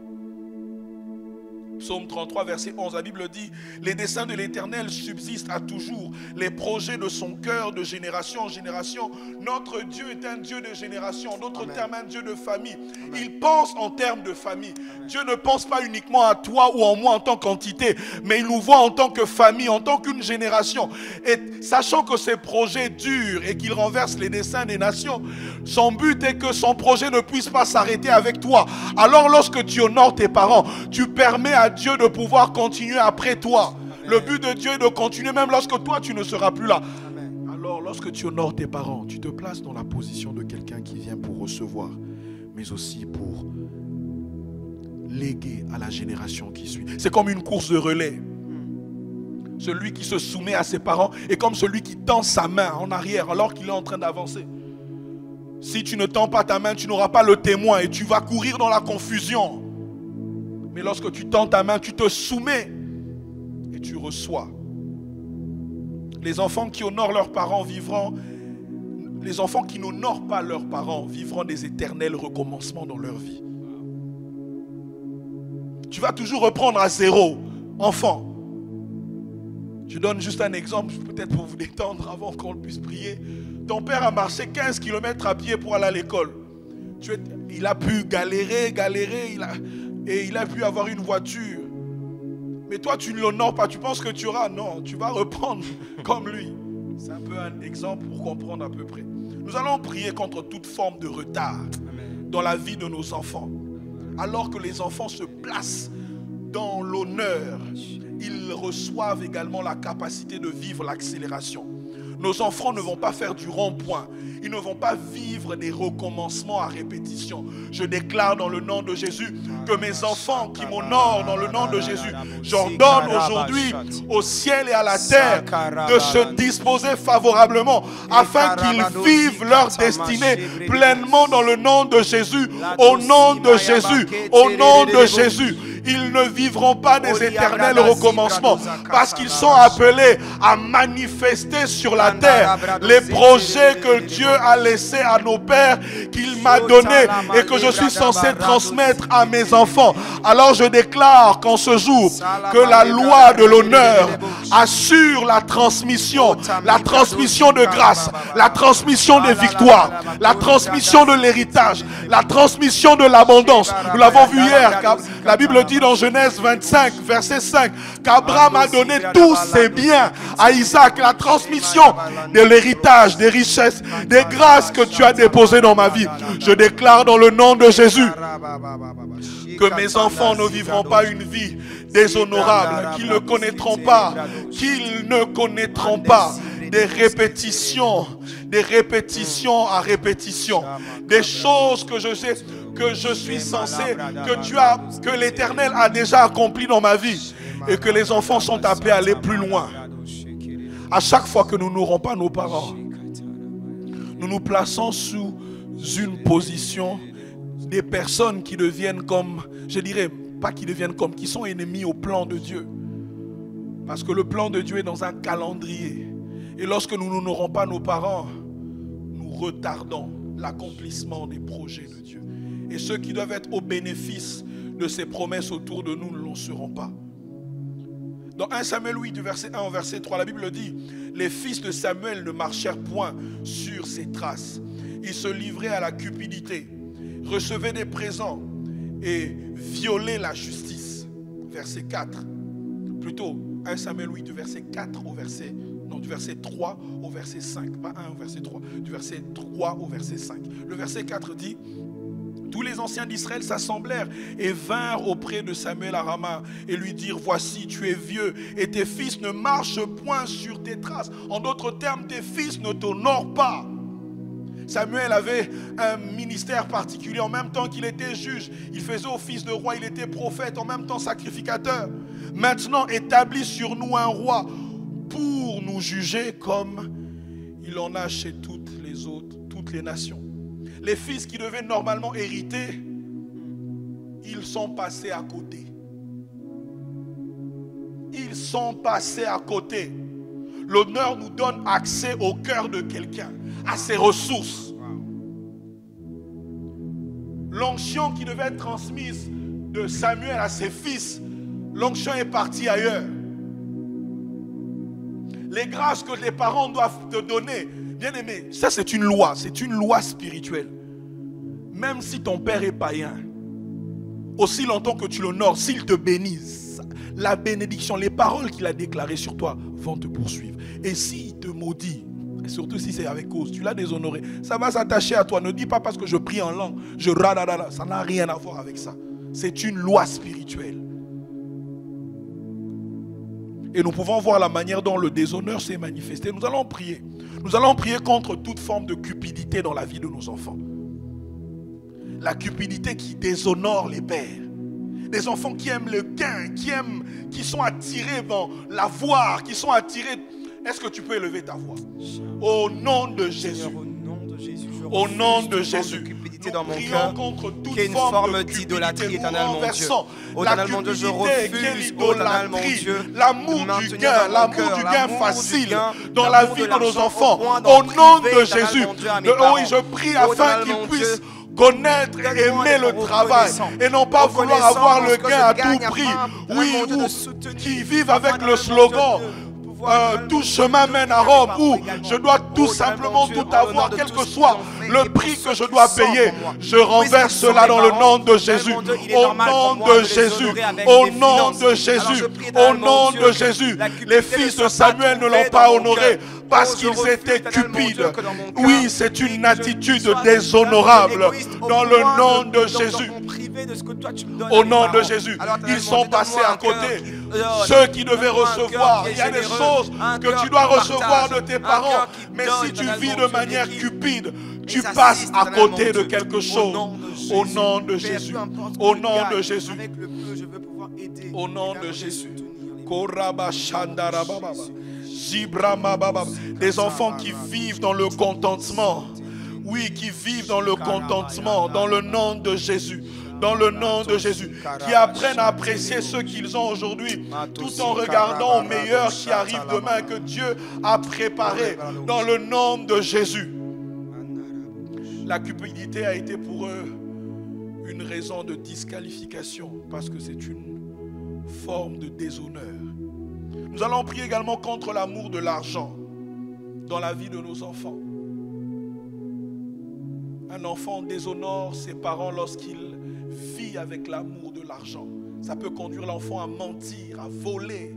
Psaume 33, verset 11, la Bible dit « Les desseins de l'Éternel subsistent à toujours, les projets de son cœur de génération en génération. Notre Dieu est un Dieu de génération, en d'autres termes, un Dieu de famille. Il pense en termes de famille. Dieu ne pense pas uniquement à toi ou en moi en tant qu'entité, mais il nous voit en tant que famille, en tant qu'une génération. Et sachant que ces projets durent et qu'il renverse les desseins des nations, son but est que son projet ne puisse pas s'arrêter avec toi. Alors lorsque tu honores tes parents, tu permets à Dieu de pouvoir continuer après toi. Le but de Dieu est de continuer même lorsque toi tu ne seras plus là. Alors lorsque tu honores tes parents, tu te places dans la position de quelqu'un qui vient pour recevoir, mais aussi pour léguer à la génération qui suit. C'est comme une course de relais. Celui qui se soumet à ses parents est comme celui qui tend sa main en arrière alors qu'il est en train d'avancer. Si tu ne tends pas ta main, tu n'auras pas le témoin et tu vas courir dans la confusion. Mais lorsque tu tends ta main, tu te soumets et tu reçois. Les enfants qui honorent leurs parents vivront, les enfants qui n'honorent pas leurs parents vivront des éternels recommencements dans leur vie. Tu vas toujours reprendre à zéro, enfant. Je donne juste un exemple, peut-être pour vous détendre avant qu'on puisse prier. Ton père a marché 15 km à pied pour aller à l'école. Il a pu galérer, et il a pu avoir une voiture. Mais toi, tu ne l'honores pas. Tu penses que tu auras. Non, tu vas reprendre comme lui. C'est un peu un exemple pour comprendre à peu près. Nous allons prier contre toute forme de retard dans la vie de nos enfants. Alors que les enfants se placent dans l'honneur, ils reçoivent également la capacité de vivre l'accélération. Nos enfants ne vont pas faire du rond-point. Ils ne vont pas vivre des recommencements à répétition. Je déclare dans le nom de Jésus que mes enfants qui m'honorent dans le nom de Jésus, j'ordonne aujourd'hui au ciel et à la terre de se disposer favorablement afin qu'ils vivent leur destinée pleinement dans le nom de Jésus. Au nom de Jésus, au nom de Jésus. Ils ne vivront pas des éternels recommencements parce qu'ils sont appelés à manifester sur la terre les projets que Dieu a laissés à nos pères, qu'il m'a donnés et que je suis censé transmettre à mes enfants. Alors je déclare qu'en ce jour, que la loi de l'honneur assure la transmission de grâce, la transmission des victoires, la transmission de l'héritage, la transmission de l'abondance. Nous l'avons vu hier, car la Bible dit dans Genèse 25, verset 5, qu'Abraham a donné tous ses biens à Isaac, la transmission de l'héritage, des richesses, des grâces que tu as déposées dans ma vie. Je déclare dans le nom de Jésus que mes enfants ne vivront pas une vie déshonorable, qu'ils ne connaîtront pas des répétitions à répétition, des choses que je sais que je suis censé, que l'Éternel a déjà accompli dans ma vie et que les enfants sont appelés à aller plus loin. À chaque fois que nous n'aurons pas nos parents, nous nous plaçons sous une position des personnes qui deviennent comme, je dirais pas qui deviennent comme, qui sont ennemis au plan de Dieu. Parce que le plan de Dieu est dans un calendrier. Et lorsque nous n'aurons pas nos parents, nous retardons l'accomplissement des projets de Dieu. Et ceux qui doivent être au bénéfice de ces promesses autour de nous ne l'en seront pas. Dans 1 Samuel 8, du verset 1 au verset 3, la Bible dit: les fils de Samuel ne marchèrent point sur ses traces. Ils se livraient à la cupidité, recevaient des présents et violaient la justice. Verset 4. Plutôt, 1 Samuel 8, du verset 4 au verset... Non, du verset 3 au verset 5. Pas 1 au verset 3. Du verset 3 au verset 5. Le verset 4 dit: tous les anciens d'Israël s'assemblèrent et vinrent auprès de Samuel à Rama et lui dirent: voici, tu es vieux et tes fils ne marchent point sur tes traces. En d'autres termes, tes fils ne t'honorent pas. Samuel avait un ministère particulier. En même temps qu'il était juge, il faisait office de roi, il était prophète, en même temps sacrificateur. Maintenant, établis sur nous un roi pour nous juger comme il en a chez toutes les nations. Les fils qui devaient normalement hériter, ils sont passés à côté. Ils sont passés à côté. L'honneur nous donne accès au cœur de quelqu'un, à ses ressources. L'onction qui devait être transmise de Samuel à ses fils, l'onction est partie ailleurs. Les grâces que les parents doivent te donner, bien aimé, ça c'est une loi spirituelle. Même si ton père est païen, aussi longtemps que tu l'honores, s'il te bénit, la bénédiction, les paroles qu'il a déclarées sur toi vont te poursuivre. Et s'il te maudit, et surtout si c'est avec cause, tu l'as déshonoré, ça va s'attacher à toi. Ne dis pas parce que je prie en langue, ça n'a rien à voir avec ça. C'est une loi spirituelle. Et nous pouvons voir la manière dont le déshonneur s'est manifesté. Nous allons prier. Nous allons prier contre toute forme de cupidité dans la vie de nos enfants. La cupidité qui déshonore les pères. Des enfants qui aiment le gain, qui sont attirés dans l'avoir, qui sont attirés. Est-ce que tu peux élever ta voix? Au nom de Jésus. Au nom de Jésus. Dans mon cœur, qu'il y ait une forme d'idolâtrie, éternel mon Dieu. Éternel mon Dieu, je refuse, éternel mon Dieu, l'amour du gain facile dans la vie de nos enfants. Au nom de Jésus, oui, je prie afin qu'ils puissent connaître et aimer le travail et non pas vouloir avoir le gain à tout prix. Oui, ou qui vivent avec le slogan: tout chemin mène à Rome, où je dois tout simplement tout avoir, quel que soit le prix que je dois payer. Je renverse cela dans le nom de Jésus. Au nom de Jésus. Au nom de Jésus. Au nom de Jésus. Les fils de Samuel ne l'ont pas honoré parce qu'ils étaient cupides. Oui, c'est une attitude déshonorable. Dans le nom de Jésus. Au nom de Jésus. Ils sont passés à côté. Ceux qui devaient recevoir. Il y a des choses que tu dois recevoir de tes parents. Mais si tu vis de manière cupide, tu passes à côté de quelque chose. Au nom de Jésus. Au nom de Jésus. Au nom de Jésus. Des enfants qui vivent dans le contentement. Oui, qui vivent dans le contentement. Dans le nom de Jésus. Dans le nom de Jésus. Qui apprennent à apprécier ce qu'ils ont aujourd'hui. Tout en regardant au meilleur qui arrive demain. Que Dieu a préparé. Dans le nom de Jésus. La cupidité a été pour eux une raison de disqualification parce que c'est une forme de déshonneur. Nous allons prier également contre l'amour de l'argent dans la vie de nos enfants. Un enfant déshonore ses parents lorsqu'il vit avec l'amour de l'argent. Ça peut conduire l'enfant à mentir, à voler.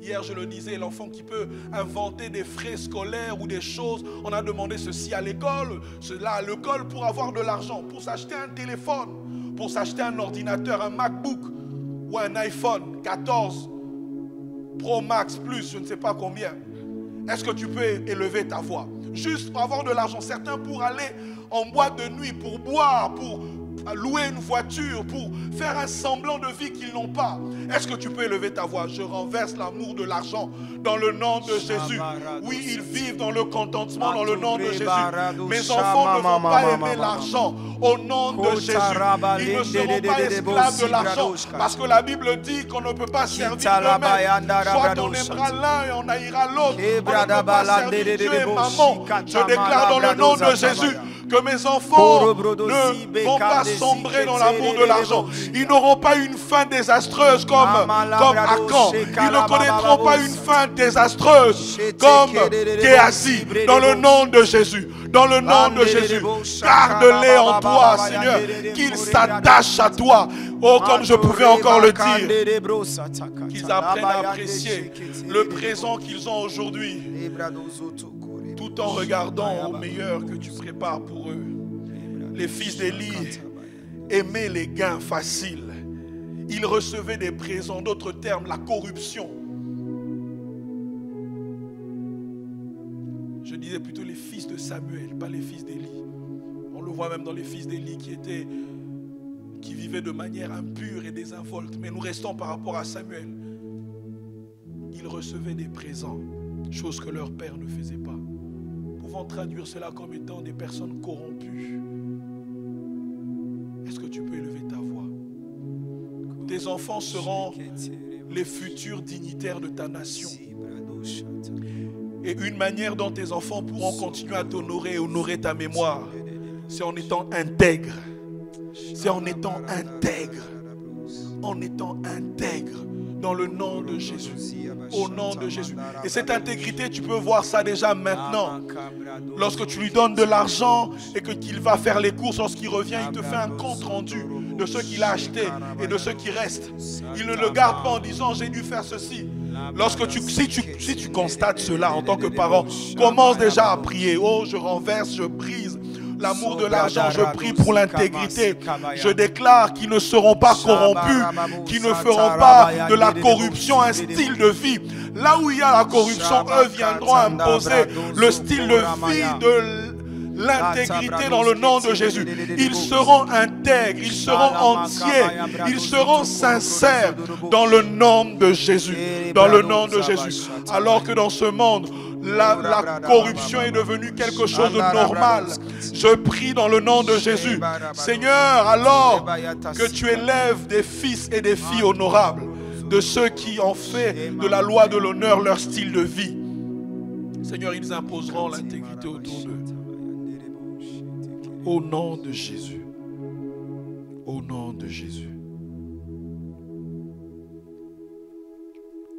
Hier, je le disais, l'enfant qui peut inventer des frais scolaires ou des choses. On a demandé ceci à l'école, cela à l'école pour avoir de l'argent, pour s'acheter un téléphone, pour s'acheter un ordinateur, un MacBook ou un iPhone 14 Pro Max Plus, je ne sais pas combien. Est-ce que tu peux élever ta voix? Juste pour avoir de l'argent. Certains pour aller en boîte de nuit, pour boire, pour louer une voiture, pour faire un semblant de vie qu'ils n'ont pas. Est-ce que tu peux élever ta voix? Je renverse l'amour de l'argent dans le nom de Jésus. Oui, ils vivent dans le contentement dans le nom de Jésus. Mes enfants ne vont pas aimer l'argent au nom de Jésus. Ils ne seront pas esclaves de l'argent parce que la Bible dit qu'on ne peut pas servir deux maîtres. Soit on aimera l'un et on haïra l'autre. On ne peut pas servir Dieu et maman. Je déclare dans le nom de Jésus que mes enfants ne vont pas sombrer dans l'amour de l'argent. Ils n'auront pas une fin désastreuse comme Akan. Ils ne connaîtront pas une fin désastreuse comme Géasi. Dans le nom de Jésus. Dans le nom de Jésus. Garde-les en toi, Seigneur. Qu'ils s'attachent à toi. Oh, comme je pouvais encore le dire. Qu'ils apprennent à apprécier le présent qu'ils ont aujourd'hui. Tout en regardant au meilleur que tu prépares pour eux. Les fils d'Élie aimaient les gains faciles. Ils recevaient des présents, d'autres termes, la corruption. Je disais plutôt les fils de Samuel, pas les fils d'Élie. On le voit même dans les fils d'Élie qui vivaient de manière impure et désinvolte. Mais nous restons par rapport à Samuel. Ils recevaient des présents, chose que leur père ne faisait pas. Pouvons traduire cela comme étant des personnes corrompues. Est-ce que tu peux élever ta voix? Tes enfants seront les futurs dignitaires de ta nation. Et une manière dont tes enfants pourront continuer à t'honorer et honorer ta mémoire, c'est en étant intègre. C'est en étant intègre. En étant intègre. Dans le nom de Jésus. Au nom de Jésus. Et cette intégrité, tu peux voir ça déjà maintenant. Lorsque tu lui donnes de l'argent et qu'il va faire les courses, lorsqu'il revient, il te fait un compte rendu de ce qu'il a acheté et de ce qui reste. Il ne le garde pas en disant j'ai dû faire ceci. Si tu constates cela en tant que parent, commence déjà à prier. Oh, je renverse, je brise l'amour de l'argent, je prie pour l'intégrité. Je déclare qu'ils ne seront pas corrompus, qu'ils ne feront pas de la corruption un style de vie. Là où il y a la corruption, eux viendront imposer le style de vie de l'intégrité dans le nom de Jésus. Ils seront intègres, ils seront entiers, ils seront sincères dans le nom de Jésus. Dans le nom de Jésus. Alors que dans ce monde, la corruption est devenue quelque chose de normal. Je prie dans le nom de Jésus. Seigneur, alors que tu élèves des fils et des filles honorables, de ceux qui ont fait de la loi de l'honneur leur style de vie. Seigneur, ils imposeront l'intégrité autour d'eux. Au nom de Jésus. Au nom de Jésus.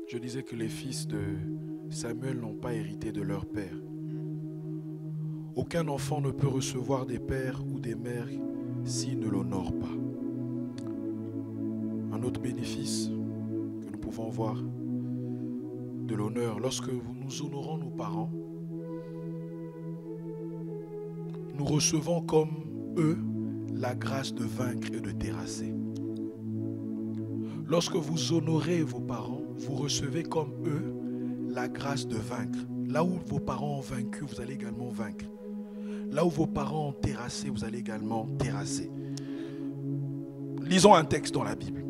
Je disais que les fils Samuel n'ont pas hérité de leur père. Aucun enfant ne peut recevoir des pères ou des mères s'il ne l'honore pas. Un autre bénéfice que nous pouvons voir de l'honneur, lorsque nous honorons nos parents, nous recevons comme eux la grâce de vaincre et de terrasser. Lorsque vous honorez vos parents, vous recevez comme eux la grâce de vaincre. Là où vos parents ont vaincu, vous allez également vaincre. Là où vos parents ont terrassé, vous allez également terrasser. Lisons un texte dans la Bible.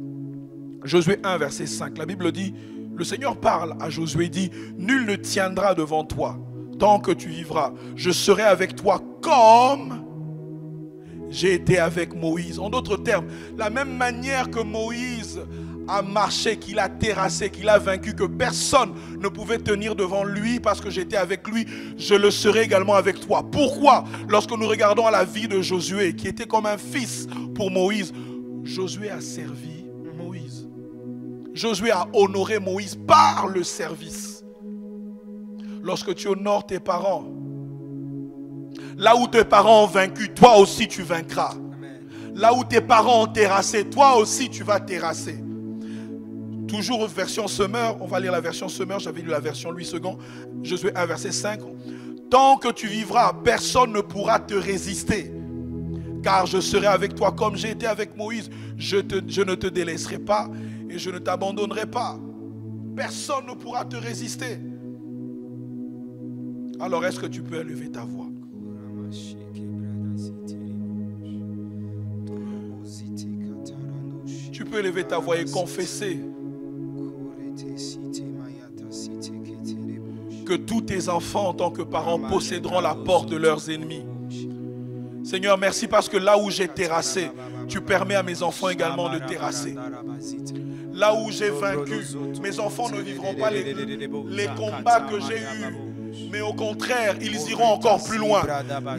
Josué 1, verset 5. La Bible dit, le Seigneur parle à Josué, dit, « Nul ne tiendra devant toi tant que tu vivras. Je serai avec toi comme j'ai été avec Moïse. » En d'autres termes, la même manière que Moïse a marché, qu'il a terrassé, qu'il a vaincu, que personne ne pouvait tenir devant lui parce que j'étais avec lui, je le serai également avec toi. Pourquoi? Lorsque nous regardons à la vie de Josué, qui était comme un fils pour Moïse, Josué a servi Moïse. Josué a honoré Moïse par le service. Lorsque tu honores tes parents, là où tes parents ont vaincu, toi aussi tu vaincras. Là où tes parents ont terrassé, toi aussi tu vas terrasser. Toujours version Semeur, on va lire la version Semeur, j'avais lu la version Louis II, Josué 1, verset 5. Tant que tu vivras, personne ne pourra te résister. Car je serai avec toi comme j'ai été avec Moïse. Je ne te délaisserai pas et je ne t'abandonnerai pas. Personne ne pourra te résister. Alors est-ce que tu peux élever ta voix? Tu peux élever ta voix et confesser que tous tes enfants en tant que parents posséderont la porte de leurs ennemis. Seigneur, merci parce que là où j'ai terrassé, tu permets à mes enfants également de terrasser. Là où j'ai vaincu, mes enfants ne vivront pas les combats que j'ai eus, mais au contraire, ils iront encore plus loin.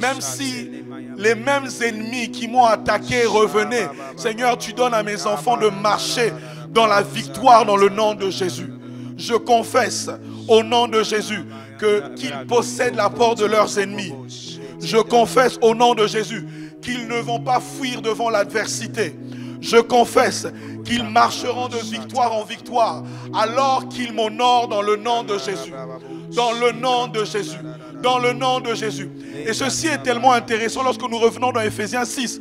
Même si les mêmes ennemis qui m'ont attaqué revenaient, Seigneur, tu donnes à mes enfants de marcher dans la victoire dans le nom de Jésus. Je confesse au nom de Jésus qu'ils possèdent la porte de leurs ennemis. Je confesse au nom de Jésus qu'ils ne vont pas fuir devant l'adversité. Je confesse qu'ils marcheront de victoire en victoire alors qu'ils m'honorent dans le nom de Jésus. Dans le nom de Jésus. Dans le nom de Jésus. Et ceci est tellement intéressant lorsque nous revenons dans Éphésiens 6.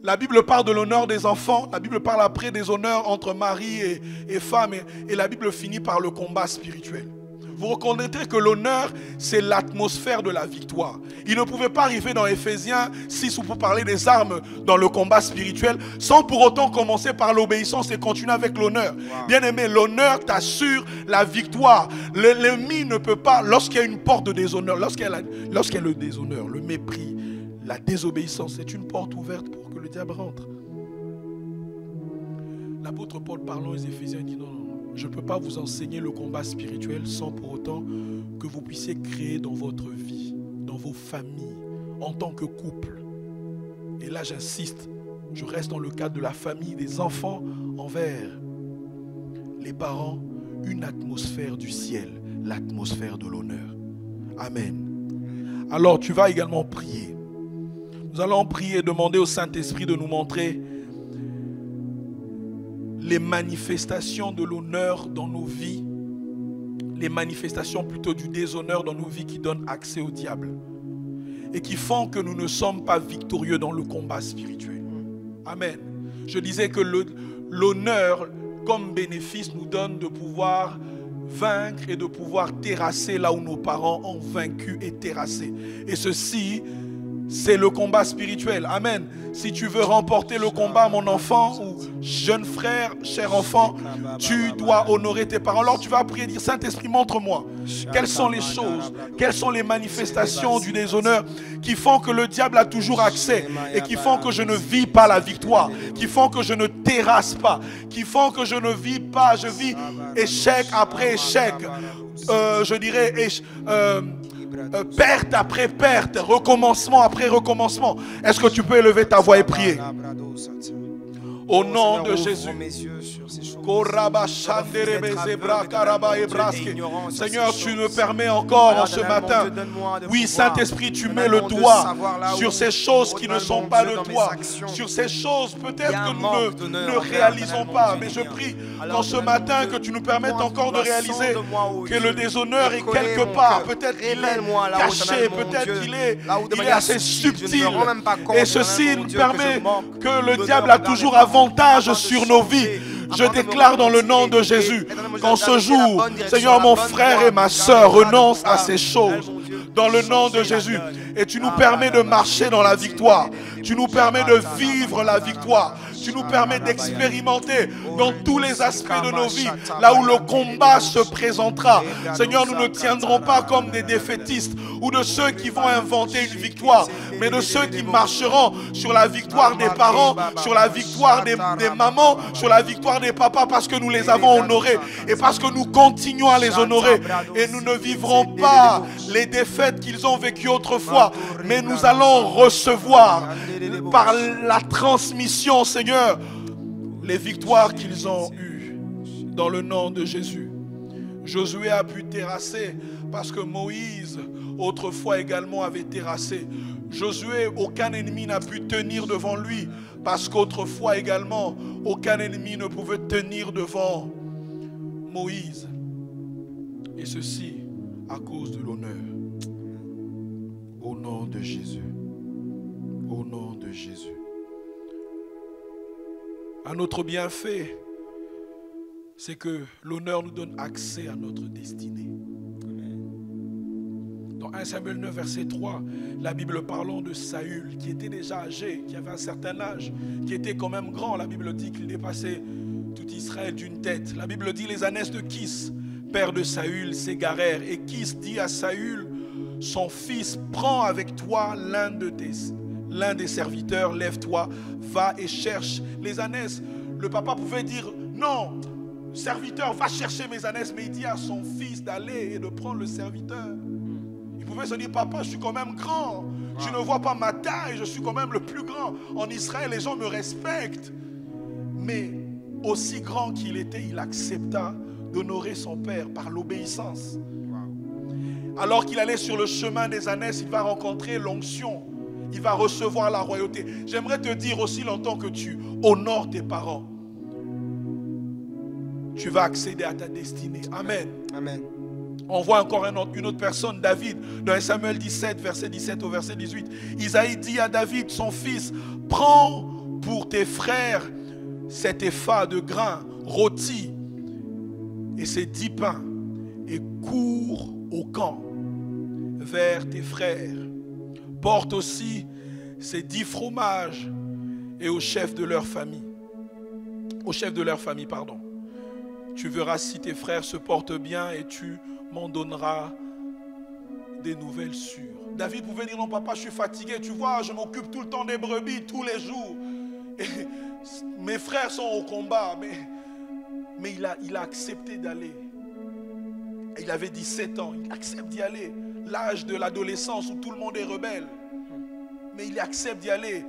La Bible parle de l'honneur des enfants. La Bible parle après des honneurs entre mari et femme. Et la Bible finit par le combat spirituel. Vous reconnaîtrez que l'honneur, c'est l'atmosphère de la victoire. Il ne pouvait pas arriver dans Éphésiens 6 où pour parler des armes dans le combat spirituel sans pour autant commencer par l'obéissance et continuer avec l'honneur. Bien aimé, l'honneur t'assure la victoire. L'ennemi ne peut pas, lorsqu'il y a une porte de déshonneur, lorsqu'il y a le déshonneur, le mépris, la désobéissance, c'est une porte ouverte pour que le diable rentre. L'apôtre Paul parlant aux Éphésiens dit non, je ne peux pas vous enseigner le combat spirituel sans pour autant que vous puissiez créer dans votre vie, dans vos familles, en tant que couple. Et là j'insiste, je reste dans le cadre de la famille, des enfants envers les parents, une atmosphère du ciel, l'atmosphère de l'honneur. Amen. Alors tu vas également prier. Nous allons prier, demander au Saint-Esprit de nous montrer les manifestations de l'honneur dans nos vies, les manifestations plutôt du déshonneur dans nos vies qui donnent accès au diable et qui font que nous ne sommes pas victorieux dans le combat spirituel. Amen. Je disais que l'honneur comme bénéfice nous donne de pouvoir vaincre et de pouvoir terrasser là où nos parents ont vaincu et terrassé. Et ceci, c'est le combat spirituel. Amen. Si tu veux remporter le combat, mon enfant ou jeune frère, cher enfant, tu dois honorer tes parents. Alors tu vas prier, dire Saint-Esprit, montre-moi quelles sont les choses, quelles sont les manifestations du déshonneur qui font que le diable a toujours accès et qui font que je ne vis pas la victoire, qui font que je ne terrasse pas, qui font que je ne vis pas, je vis échec après échec, je dirais perte après perte, recommencement après recommencement. Est-ce que tu peux élever ta voix et prier? Au nom de Jésus. Seigneur, tu me permets encore en ce matin. Oui, Saint-Esprit, tu mets le doigt sur ces choses qui ne sont pas de toi. Sur ces choses peut-être que nous ne réalisons pas. Mais je prie qu'en ce matin, que tu nous permettes encore de réaliser que le déshonneur est quelque part. Peut-être qu'il est caché, peut-être qu'il est assez subtil. Et ceci nous permet que le diable a toujours avantage sur nos vies. Je déclare dans le nom de Jésus qu'en ce jour, Seigneur, mon frère et ma soeur renoncent à ces choses. Dans le nom de Jésus. Et tu nous permets de marcher dans la victoire. Tu nous permets de vivre la victoire. Tu nous permets d'expérimenter dans tous les aspects de nos vies, là où le combat se présentera. Seigneur, nous ne tiendrons pas comme des défaitistes ou de ceux qui vont inventer une victoire, mais de ceux qui marcheront sur la victoire des parents, sur la victoire des mamans, sur la victoire des papas, parce que nous les avons honorés et parce que nous continuons à les honorer. Et nous ne vivrons pas les défaites qu'ils ont vécues autrefois, mais nous allons recevoir par la transmission, Seigneur, les victoires qu'ils ont eues dans le nom de Jésus. Josué a pu terrasser parce que Moïse autrefois également avait terrassé. Josué, aucun ennemi n'a pu tenir devant lui parce qu'autrefois également aucun ennemi ne pouvait tenir devant Moïse. Et ceci à cause de l'honneur. Au nom de Jésus. Au nom de Jésus. Un autre bienfait, c'est que l'honneur nous donne accès à notre destinée. Dans 1 Samuel 9, verset 3, la Bible parlant de Saül, qui était déjà âgé, qui avait un certain âge, qui était quand même grand. La Bible dit qu'il dépassait tout Israël d'une tête. La Bible dit les ânesses de Kis, père de Saül, s'égarèrent. Et Kis dit à Saül, son fils, prends avec toi l'un des serviteurs, lève-toi, va et cherche les ânesses. Le papa pouvait dire, non, serviteur, va chercher mes ânesses, mais il dit à son fils d'aller et de prendre le serviteur. Il pouvait se dire, papa, je suis quand même grand, tu ne vois pas ma taille, je suis quand même le plus grand. En Israël, les gens me respectent. Mais aussi grand qu'il était, il accepta d'honorer son père par l'obéissance. Alors qu'il allait sur le chemin des ânesses, il va rencontrer l'onction. Il va recevoir la royauté. J'aimerais te dire aussi longtemps que tu honores tes parents, tu vas accéder à ta destinée. Amen. Amen. On voit encore une autre personne, David, dans 1 Samuel 17, verset 17 au verset 18. Isaïe dit à David, son fils, prends pour tes frères cet épha de grains rôtis et ces 10 pains et cours au camp vers tes frères. Porte aussi ces 10 fromages et au chef de leur famille. Au chef de leur famille, pardon. Tu verras si tes frères se portent bien et tu m'en donneras des nouvelles sûres. David pouvait dire, non papa, je suis fatigué, tu vois, je m'occupe tout le temps des brebis, tous les jours. Et mes frères sont au combat, mais il a accepté d'aller. Il avait 17 ans, il accepte d'y aller. L'âge de l'adolescence où tout le monde est rebelle. Mais il accepte d'y aller.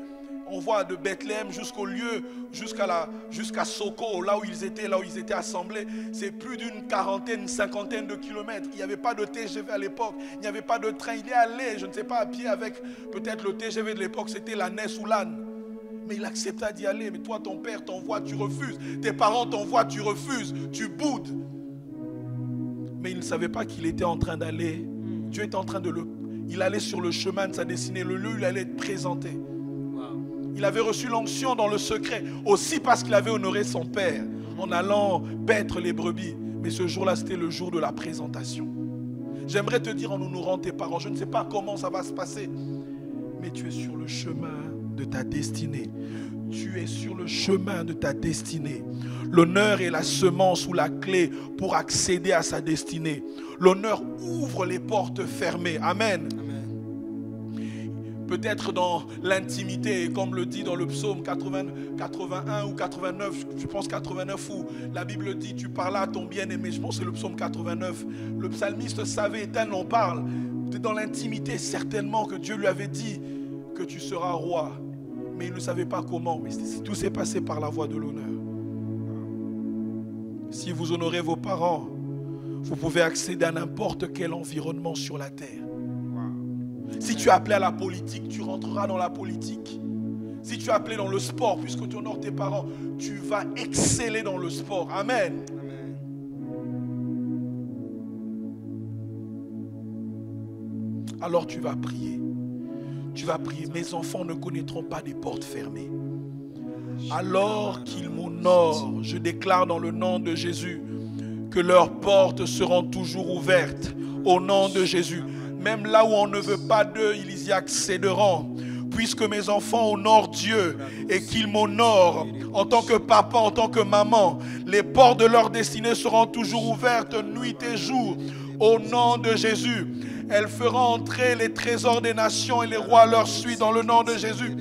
On voit de Bethléem jusqu'au lieu, jusqu'à Soko, là où ils étaient assemblés. C'est plus d'une quarantaine, cinquantaine de kilomètres. Il n'y avait pas de TGV à l'époque. Il n'y avait pas de train. Il est allé, je ne sais pas, à pied avec peut-être le TGV de l'époque. C'était la Ness ou l'âne. Mais il accepta d'y aller. Mais toi, ton père t'envoie, tu refuses. Tes parents t'envoient, tu refuses. Tu boudes. Mais il ne savait pas qu'il était en train d'aller. Dieu était en train de il allait sur le chemin de sa destinée. Le lieu où il allait être présenté. Il avait reçu l'onction dans le secret. Aussi parce qu'il avait honoré son père en allant paître les brebis. Mais ce jour-là, c'était le jour de la présentation. J'aimerais te dire en honorant tes parents, je ne sais pas comment ça va se passer, mais tu es sur le chemin de ta destinée. Tu es sur le chemin de ta destinée. L'honneur est la semence ou la clé pour accéder à sa destinée. L'honneur ouvre les portes fermées. Amen. Peut-être dans l'intimité, comme le dit dans le psaume 81 ou 89, je pense 89, où la Bible dit, tu parles à ton bien-aimé, je pense que c'est le psaume 89. Le psalmiste savait, tel on parle, dans l'intimité, certainement que Dieu lui avait dit que tu seras roi. Mais il ne savait pas comment. Mais tout s'est passé par la voie de l'honneur. Si vous honorez vos parents, vous pouvez accéder à n'importe quel environnement sur la terre. Si tu es appelé à la politique, tu rentreras dans la politique. Si tu es appelé dans le sport, puisque tu honores tes parents, tu vas exceller dans le sport. Amen. Alors tu vas prier. Tu vas prier. Mes enfants ne connaîtront pas des portes fermées. Alors qu'ils m'honorent, je déclare dans le nom de Jésus que leurs portes seront toujours ouvertes au nom de Jésus. Même là où on ne veut pas d'eux, ils y accéderont. Puisque mes enfants honorent Dieu et qu'ils m'honorent en tant que papa, en tant que maman, les portes de leur destinée seront toujours ouvertes nuit et jour au nom de Jésus. Elle fera entrer les trésors des nations et les rois leur suivent dans le nom de Jésus.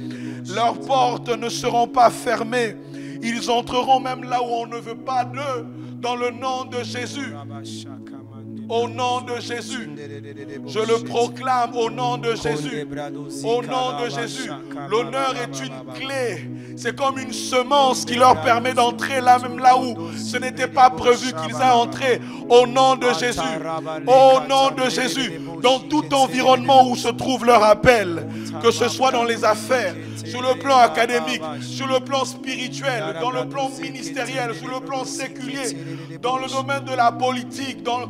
Leurs portes ne seront pas fermées. Ils entreront même là où on ne veut pas d'eux dans le nom de Jésus. Au nom de Jésus, je le proclame au nom de Jésus. Au nom de Jésus, l'honneur est une clé. C'est comme une semence qui leur permet d'entrer là même là où ce n'était pas prévu qu'ils aient entré. Au nom de Jésus, au nom de Jésus, dans tout environnement où se trouve leur appel, que ce soit dans les affaires, sur le plan académique, sur le plan spirituel, dans le plan ministériel, sur le plan séculier, dans le domaine de la politique, dans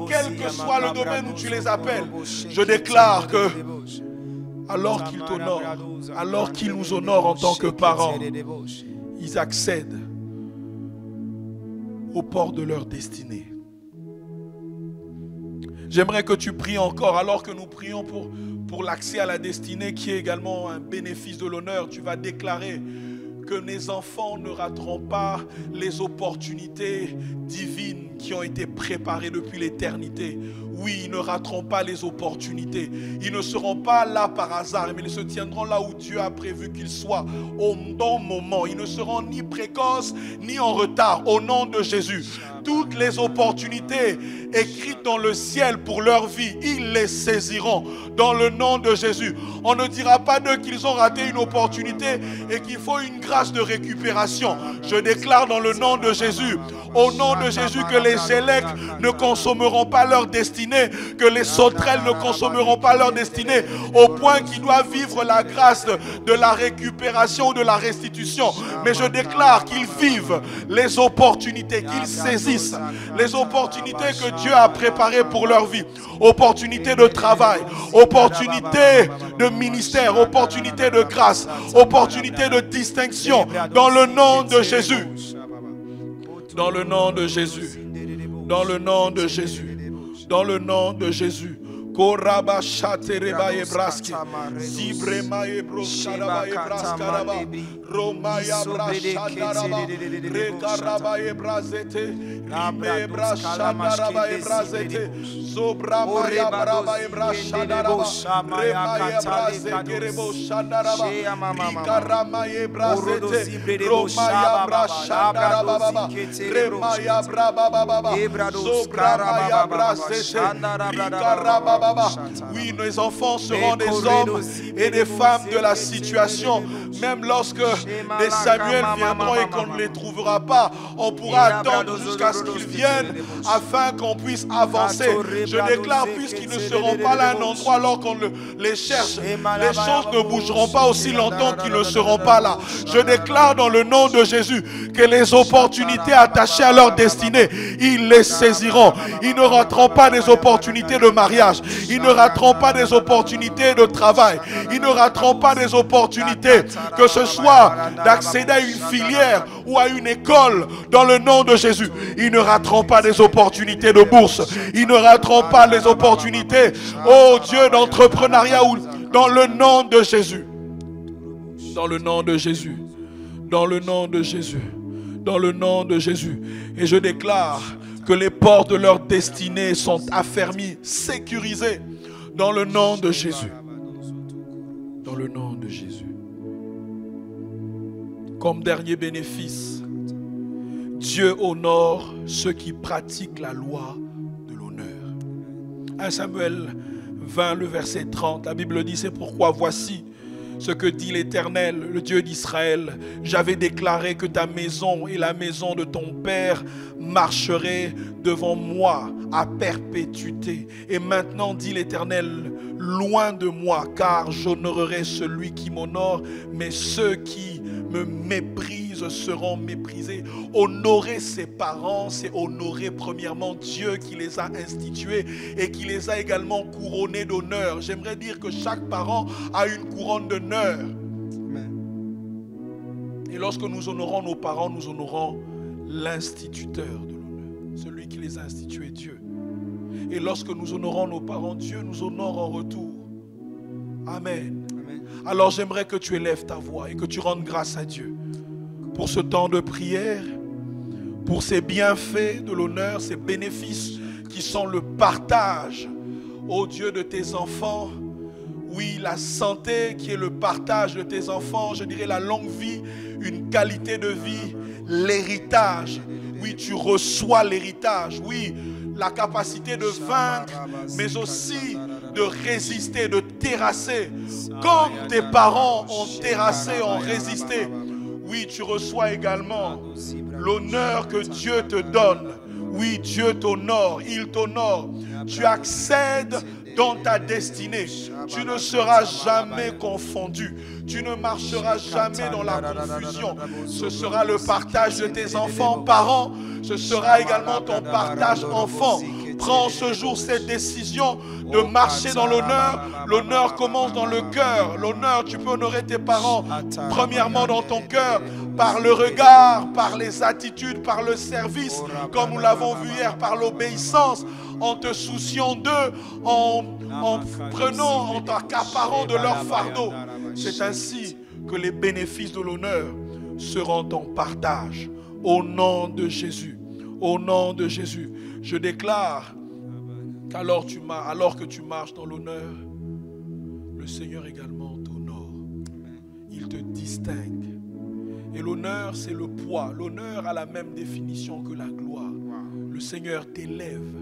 quel que soit le domaine où tu les appelles, je déclare que alors qu'ils t'honorent, alors qu'ils nous honorent en tant que parents, ils accèdent au port de leur destinée. J'aimerais que tu pries encore, alors que nous prions pour l'accès à la destinée qui est également un bénéfice de l'honneur. Tu vas déclarer que mes enfants ne rateront pas les opportunités divines qui ont été préparées depuis l'éternité. Oui, ils ne rateront pas les opportunités. Ils ne seront pas là par hasard, mais ils se tiendront là où Dieu a prévu qu'ils soient, au bon moment. Ils ne seront ni précoces, ni en retard, au nom de Jésus. Toutes les opportunités écrites dans le ciel pour leur vie, ils les saisiront dans le nom de Jésus. On ne dira pas d'eux qu'ils ont raté une opportunité et qu'il faut une grâce de récupération. Je déclare dans le nom de Jésus, au nom de Jésus, que les élects ne consommeront pas leur destinée, que les sauterelles ne consommeront pas leur destinée, au point qu'ils doivent vivre la grâce de la récupération ou de la restitution. Mais je déclare qu'ils vivent les opportunités, qu'ils saisissent les opportunités que Dieu a préparées pour leur vie. Opportunités de travail, opportunités de ministère, opportunités de grâce, opportunités de distinction, dans le nom de Jésus. Dans le nom de Jésus. Dans le nom de Jésus. Dans le nom de Jésus. Koraba shatereba ebraski zibrema ebroskadaba ebraskaraba romaya brashadaraba rekaraba ebrazete rime brashadaraba ebrazete zobramaya braba ebrashadaraba remaya brazekerebo shadaraba rikarama ebrazete romaya brashadaraba remaya braba baba zobramaya brazete rikaraba. Oui, nos enfants seront des hommes et des femmes de la situation. Même lorsque les Samuel viendront et qu'on ne les trouvera pas, on pourra attendre jusqu'à ce qu'ils viennent afin qu'on puisse avancer. Je déclare, puisqu'ils ne seront pas là à un endroit alors qu'on les cherche, les choses ne bougeront pas aussi longtemps qu'ils ne seront pas là. Je déclare dans le nom de Jésus que les opportunités attachées à leur destinée, ils les saisiront. Ils ne rateront pas des opportunités de mariage. Ils ne rateront pas des opportunités de travail. Ils ne rateront pas des opportunités, que ce soit d'accéder à une filière ou à une école, dans le nom de Jésus. Ils ne rateront pas des opportunités de bourse. Ils ne rateront pas les opportunités, oh Dieu, d'entrepreneuriat, ou dans le nom de Jésus. Dans le nom de Jésus. Dans le nom de Jésus. Dans le nom de Jésus. Et je déclare que les portes de leur destinée sont affermies, sécurisées, dans le nom de Jésus. Dans le nom de Jésus. Comme dernier bénéfice, Dieu honore ceux qui pratiquent la loi de l'honneur. 1 Samuel 20, le verset 30, la Bible dit, c'est pourquoi voici ce que dit l'Éternel, le Dieu d'Israël. J'avais déclaré que ta maison et la maison de ton père marcheraient devant moi à perpétuité. Et maintenant, dit l'Éternel, loin de moi, car j'honorerai celui qui m'honore, mais ceux qui me méprisent seront méprisés. Honorer ses parents, c'est honorer premièrement Dieu qui les a institués et qui les a également couronnés d'honneur. J'aimerais dire que chaque parent a une couronne d'honneur. Et lorsque nous honorons nos parents, nous honorons l'instituteur de l'honneur, celui qui les a institués, Dieu. Et lorsque nous honorons nos parents, Dieu nous honore en retour. Amen. Alors j'aimerais que tu élèves ta voix et que tu rendes grâce à Dieu pour ce temps de prière, pour ces bienfaits de l'honneur, ces bénéfices qui sont le partage, ô Dieu, de tes enfants. Oui, la santé qui est le partage de tes enfants, je dirais la longue vie, une qualité de vie, l'héritage. Oui, tu reçois l'héritage. Oui, la capacité de vaincre, mais aussi de résister, de terrasser. Comme tes parents ont terrassé, ont résisté. Oui, tu reçois également l'honneur que Dieu te donne. Oui, Dieu t'honore, il t'honore. Tu accèdes dans ta destinée. Tu ne seras jamais confondu. Tu ne marcheras jamais dans la confusion. Ce sera le partage de tes enfants, parents. Ce sera également ton partage enfant. Prends ce jour cette décision de marcher dans l'honneur. L'honneur commence dans le cœur. L'honneur, tu peux honorer tes parents premièrement dans ton cœur, par le regard, par les attitudes, par le service, comme nous l'avons vu hier, par l'obéissance, en te souciant d'eux, en prenant, en t'accaparant de leur fardeau. C'est ainsi que les bénéfices de l'honneur seront ton partage. Au nom de Jésus, au nom de Jésus, je déclare qu'alors que tu marches dans l'honneur, le Seigneur également t'honore. Il te distingue. Et l'honneur, c'est le poids. L'honneur a la même définition que la gloire. Le Seigneur t'élève.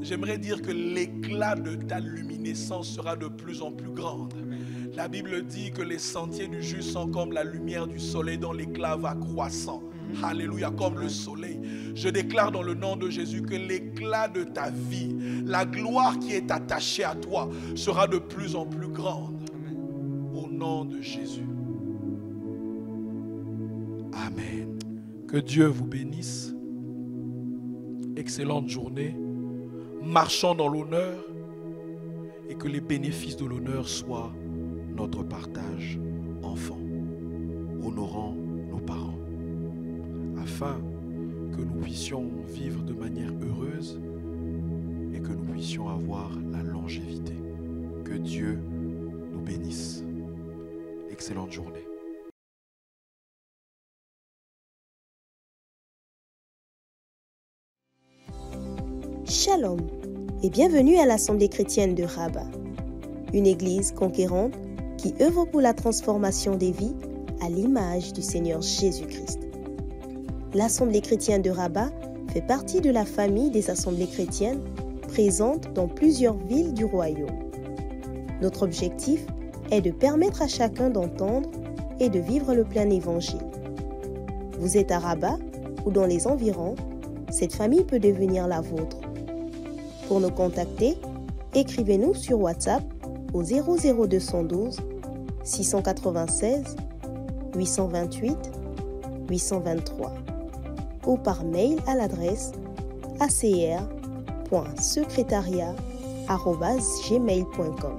J'aimerais dire que l'éclat de ta luminescence sera de plus en plus grande. La Bible dit que les sentiers du juste sont comme la lumière du soleil dont l'éclat va croissant. Alléluia, comme le soleil. Je déclare dans le nom de Jésus que l'éclat de ta vie, la gloire qui est attachée à toi, sera de plus en plus grande. Au nom de Jésus. Amen. Que Dieu vous bénisse. Excellente journée. Marchons dans l'honneur et que les bénéfices de l'honneur soient notre partage enfant. Honorons nos parents afin que nous puissions vivre de manière heureuse et que nous puissions avoir la longévité. Que Dieu nous bénisse. Excellente journée. Shalom et bienvenue à l'Assemblée chrétienne de Rabat, une église conquérante qui œuvre pour la transformation des vies à l'image du Seigneur Jésus-Christ. L'Assemblée chrétienne de Rabat fait partie de la famille des assemblées chrétiennes présentes dans plusieurs villes du royaume. Notre objectif est de permettre à chacun d'entendre et de vivre le plein évangile. Vous êtes à Rabat ou dans les environs, cette famille peut devenir la vôtre. Pour nous contacter, écrivez-nous sur WhatsApp au 00212 696 828 823 ou par mail à l'adresse acr.secretariat@gmail.com.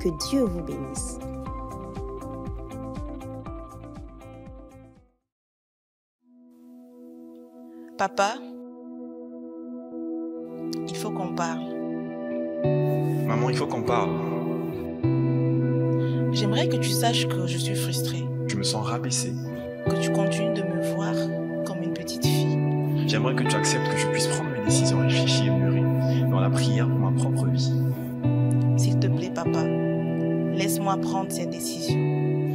Que Dieu vous bénisse. Papa, il faut qu'on parle. Maman, il faut qu'on parle. J'aimerais que tu saches que je suis frustrée. Je me sens rabaissé. Que tu continues de me voir comme une petite fille. J'aimerais que tu acceptes que je puisse prendre mes décisions réfléchies et mûries dans la prière pour ma propre vie. S'il te plaît, papa, laisse-moi prendre cette décision.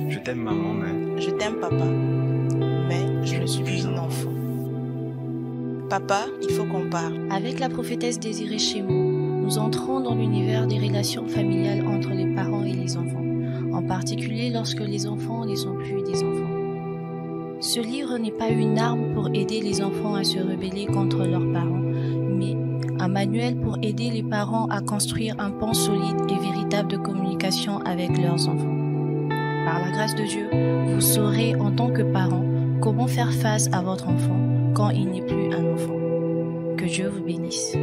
Je t'aime, maman, mais... Je t'aime, papa, mais je ne suis plus un enfant. Papa, il faut qu'on parle. Avec la prophétesse Désirée Chémeau, nous entrons dans l'univers des relations familiales entre les parents et les enfants, en particulier lorsque les enfants ne sont plus des enfants. Ce livre n'est pas une arme pour aider les enfants à se rebeller contre leurs parents, mais un manuel pour aider les parents à construire un pont solide et véritable de communication avec leurs enfants. Par la grâce de Dieu, vous saurez en tant que parent comment faire face à votre enfant quand il n'est plus un enfant. Que Dieu vous bénisse.